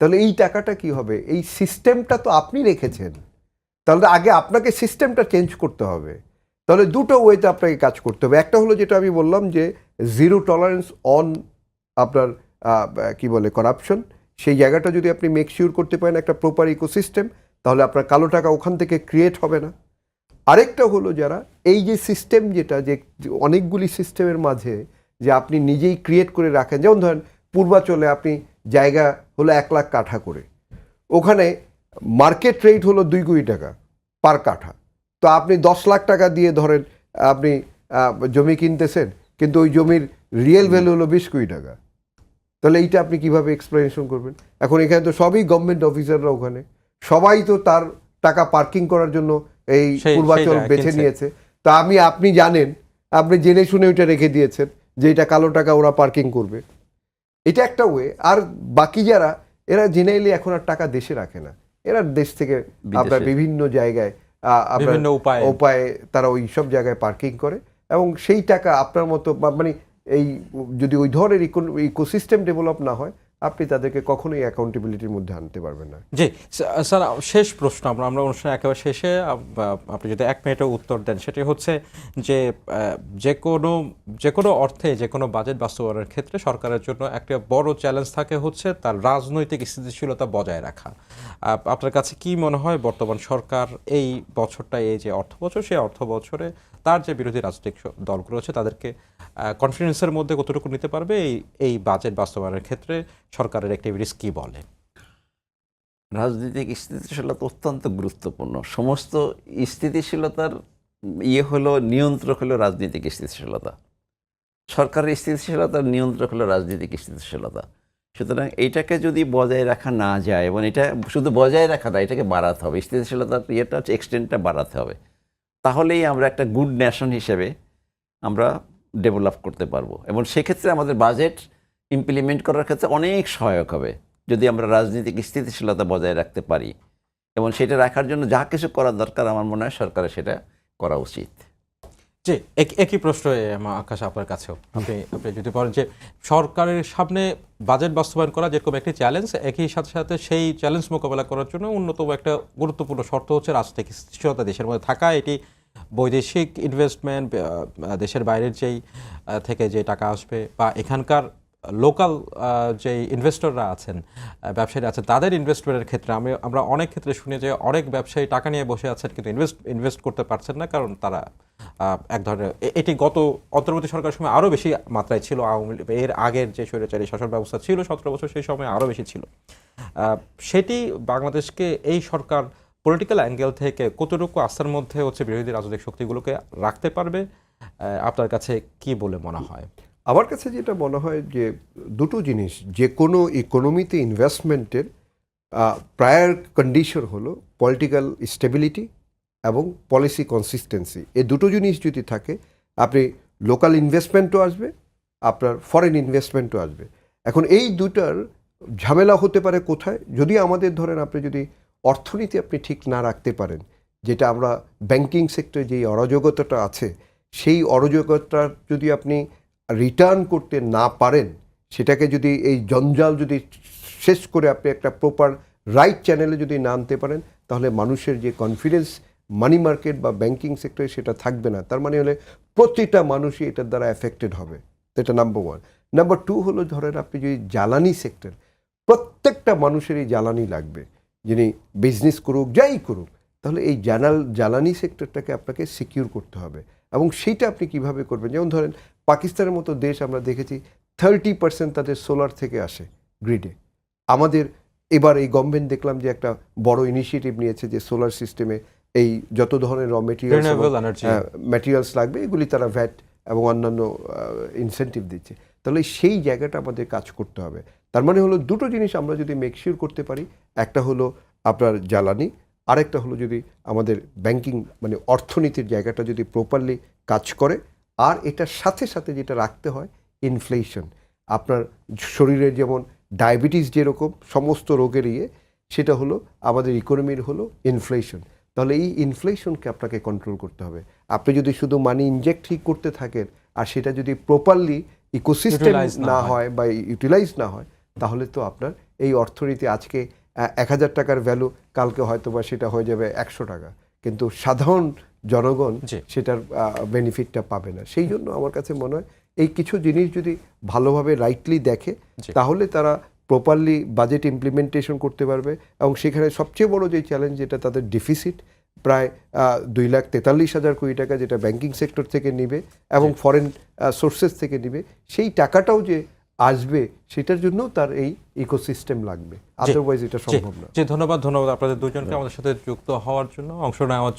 তাহলে এই টাকাটা কি হবে? এই সিস্টেমটা তো আপনি রেখেছেন, তাহলে আগে আপনাকে সিস্টেমটা চেঞ্জ করতে হবে। তাহলে দুটো ওয়েতে আপনাকে কাজ করতে হবে। একটা হলো যেটা আমি বললাম যে জিরো টলারেন্স অন আপনার কি বলে করাপশন, সেই জায়গাটা যদি আপনি মেক শিওর করতে পারেন একটা প্রপার ইকোসিস্টেম, তাহলে আপনার কালো টাকা ওখান থেকে ক্রিয়েট হবে না। আরেকটা হলো যারা এই যে সিস্টেম, যেটা যে অনেকগুলি সিস্টেমের মাঝে যে আপনি নিজেই ক্রিয়েট করে রাখেন, যেমন ধরেন পূর্বাচলে আপনি জায়গা হলো 1 লাখ কাঠা করে, ওখানে মার্কেট রেট হলো 2 কোটি টাকা পার কাঠা, তো আপনি 10 লাখ টাকা দিয়ে ধরেন আপনি জমি কিনতেছেন, কিন্তু ওই জমির রিয়েল ভ্যালু হলো 20 কোটি টাকা। তাহলে এইটা আপনি কিভাবে এক্সপ্লেনেশন করবেন? এখন এখানে তো সবই গভর্নমেন্ট অফিসাররা, ওখানে সবাই তো তার টাকা পার্কিং করার জন্য এই পূর্বাচল বেছে নিয়েছে। তা আপনি জানেন, আপনি জেনে শুনে ওইটা রেখে দিয়েছেন যে এটা কালো টাকা ওরা পার্কিং করবে। এটা একটা ওয়ে। আর বাকি যারা, এরা জেনারেলি এখন আর টাকা দেশে রাখে না, এরা দেশ থেকে আপনার বিভিন্ন জায়গায় বিভিন্ন উপায়ে তারা ওই সব জায়গায় পার্কিং করে, এবং সেই টাকা আপনার মতো মানে এই যদি ওই ধরনের ইকোসিস্টেম ডেভেলপ না হয়, আপনি তাদেরকে কখনোই অ্যাকাউন্টেবিলিটির মধ্যে আনতে পারবেন না। জি স্যার, শেষ প্রশ্ন, আমরা অনুষ্ঠান একেবারে শেষে, আপনি যদি 1 মিনিটে উত্তর দেন, সেটি হচ্ছে যে যে কোনো অর্থে যে কোনো বাজেট বাস্তবায়নের ক্ষেত্রে সরকারের জন্য একটা বড় চ্যালেঞ্জ থাকে হচ্ছে তার রাজনৈতিক স্থিতিশীলতা বজায় রাখা। আপনার কাছে কি মনে হয় বর্তমান সরকার এই বছরটা, এই যে অর্থ বছর, সেই অর্থ বছরে তার যে বিরোধী রাজনৈতিক দলগুলো আছে তাদেরকে কনফিডেন্সের মধ্যে কতটুকু নিতে পারবে এই বাজেট বাস্তবায়নের ক্ষেত্রে সরকারের অ্যাক্টিভিটিস কি বলে? রাজনৈতিক স্থিতিশীলতা অত্যন্ত গুরুত্বপূর্ণ। সমস্ত স্থিতিশীলতার হলো নিয়ন্ত্রক হলো রাজনৈতিক স্থিতিশীলতা। সরকারের স্থিতিশীলতার নিয়ন্ত্রক হলো রাজনৈতিক স্থিতিশীলতা। সুতরাং এইটাকে যদি বজায় রাখা না যায়, এবং এটা শুধু বজায় রাখা না, এটাকে বাড়াতে হবে, স্থিতিশীলতার হচ্ছে এক্সটেন্টটা বাড়াতে হবে, তাহলেই আমরা একটা গুড নেশন হিসেবে আমরা ডেভেলপ করতে পারবো। এবং সেক্ষেত্রে আমাদের বাজেট ইমপ্লিমেন্ট করার ক্ষেত্রে অনেক সহায়ক হবে যদি আমরা রাজনৈতিক স্থিতিশীলতা বজায় রাখতে পারি। এবং সেটা রাখার জন্য যা কিছু করার দরকার আমার মনে হয় সরকারের সেটা করা উচিত। জি, একই প্রশ্ন আকাশ আপনার কাছেও। আপনি যদি বলেন যে সরকারের সামনে বাজেট বাস্তবায়ন করা যেরকম একটি চ্যালেঞ্জ, একই সাথে সাথে সেই চ্যালেঞ্জ মোকাবেলা করার জন্য অন্যতম একটা গুরুত্বপূর্ণ শর্ত হচ্ছে রাজনৈতিক স্থিতিশীলতা দেশের মধ্যে থাকা। এটি বৈদেশিক ইনভেস্টমেন্ট, দেশের বাইরের যেই থেকে যে টাকা আসবে, বা এখানকার লোকাল যে ইনভেস্টররা আছেন, ব্যবসায়ীরা আছেন, তাদের ইনভেস্টমেন্টের ক্ষেত্রে আমরা অনেক ক্ষেত্রে শুনি যে অনেক ব্যবসায়ী টাকা নিয়ে বসে আছেন কিন্তু ইনভেস্ট করতে পারছেন না, কারণ তারা এক ধরনের, এটি গত অন্তর্বর্তী সরকারের সময় আরও বেশি মাত্রায় ছিল। আওয়ামী লীগ এর আগের যে স্বৈরাচারী শাসন ব্যবস্থা ছিল 17 বছর, সেই সময় আরও বেশি ছিল। সেটি বাংলাদেশকে এই সরকার পলিটিক্যাল অ্যাঙ্গেল থেকে কতটুকু আস্থার মধ্যে হচ্ছে বিরোধী রাজনৈতিক শক্তিগুলোকে রাখতে পারবে, আপনার কাছে কি বলে মনে হয়? আমার কাছে যেটা মনে হয় যে দুটো জিনিস, যে কোনো ইকোনমিতে ইনভেস্টমেন্টের প্রায়ার কন্ডিশন হলো পলিটিক্যাল স্টেবিলিটি এবং পলিসি কনসিস্টেন্সি। এই দুটো জিনিস যদি থাকে, আপনি লোকাল ইনভেস্টমেন্টও আসবে, আপনার ফরেন ইনভেস্টমেন্টও আসবে। এখন এই দুটার ঝামেলা হতে পারে কোথায়? যদি আমাদের ধরেন আপনি যদি অর্থনীতি আপনি ঠিক না রাখতে পারেন, যেটা আমরা ব্যাংকিং সেক্টরে যেই অরাজকতাটা আছে, সেই অরাজকতা যদি আপনি রিটার্ন করতে না পারেন, সেটাকে যদি এই জঞ্জাল যদি শেষ করে আপনি একটা প্রপার রাইট চ্যানেলে যদি না আনতে পারেন, তাহলে মানুষের যে কনফিডেন্স মানি মার্কেট বা ব্যাংকিং সেক্টরে সেটা থাকবে না। তার মানে হলে প্রতিটা মানুষই এটার দ্বারা এফেক্টেড হবে। এটা নাম্বার ওয়ান। নাম্বার টু হলো ধরেন আপনি যদি জ্বালানি সেক্টর, প্রত্যেকটা মানুষেরই জ্বালানি লাগবে, যিনি বিজনেস করুক যাই করুক, তাহলে এই জ্বালানি সেক্টরটাকে আপনাকে সিকিউর করতে হবে। এবং সেইটা আপনি কিভাবে করবেন? যেমন ধরেন পাকিস্তানের মতো দেশ আমরা দেখেছি 30% তাদের সোলার থেকে আসে গ্রিডে। আমাদের এবার এই গভর্নমেন্ট দেখলাম যে একটা বড় ইনিশিয়েটিভ নিয়েছে যে সোলার সিস্টেমে এই যত ধরনের র Renewable energy। ম্যাটেরিয়ালস লাগবে এগুলি তারা ভ্যাট এবং অন্যান্য ইনসেন্টিভ দিচ্ছে। তাহলে সেই জায়গাটা আমাদের কাজ করতে হবে। তার মানে হলো দুটো জিনিস আমরা যদি মেকশিওর করতে পারি, একটা হলো আপনার জ্বালানি, আরেকটা হলো যদি আমাদের ব্যাংকিং মানে অর্থনীতির জায়গাটা যদি প্রপারলি কাজ করে, আর এটার সাথে সাথে যেটা রাখতে হয় ইনফ্লেশন। আপনার শরীরের যেমন ডায়াবেটিস যেরকম সমস্ত রোগের সেটা হলো আমাদের ইকোনমির হলো ইনফ্লেশন। তাহলে এই ইনফ্লেশনকে আপনাকে কন্ট্রোল করতে হবে। আপনি যদি শুধু মানি ইনজেক্ট করতে থাকেন আর সেটা যদি প্রপারলি ইকোসিস্টেম Utilize না না হয়। হয় বা ইউটিলাইজ না হয়, তাহলে তো আপনার এই অর্থনীতি আজকে 1000 টাকার ভ্যালু, কালকে হয়তো বা সেটা হয়ে যাবে 100 টাকা, কিন্তু সাধারণ জনগণ জি। সেটার বেনিফিটটা পাবে না। সেই জন্য আমার কাছে মনে হয় এই কিছু জিনিস যদি ভালোভাবে রাইটলি দেখে, জি। তাহলে তারা প্রপারলি বাজেট ইমপ্লিমেন্টেশন করতে পারবে। এবং সেখানে সবচেয়ে বড় যে চ্যালেঞ্জ, যেটা তাদের ডিফিসিট প্রায় 2,43,000 কোটি টাকা, যেটা ব্যাংকিং সেক্টর থেকে নিবে এবং ফরেন সোর্সেস থেকে নিবে, সেই টাকাটাও যে আসবে সেটার জন্য তার এই ইকোসিস্টেম লাগবে, আদারওয়াইজ এটা সম্ভব না। জি, ধন্যবাদ আপনাদের দুজনকে আমাদের সাথে যুক্ত হওয়ার জন্য, অংশ নেওয়ার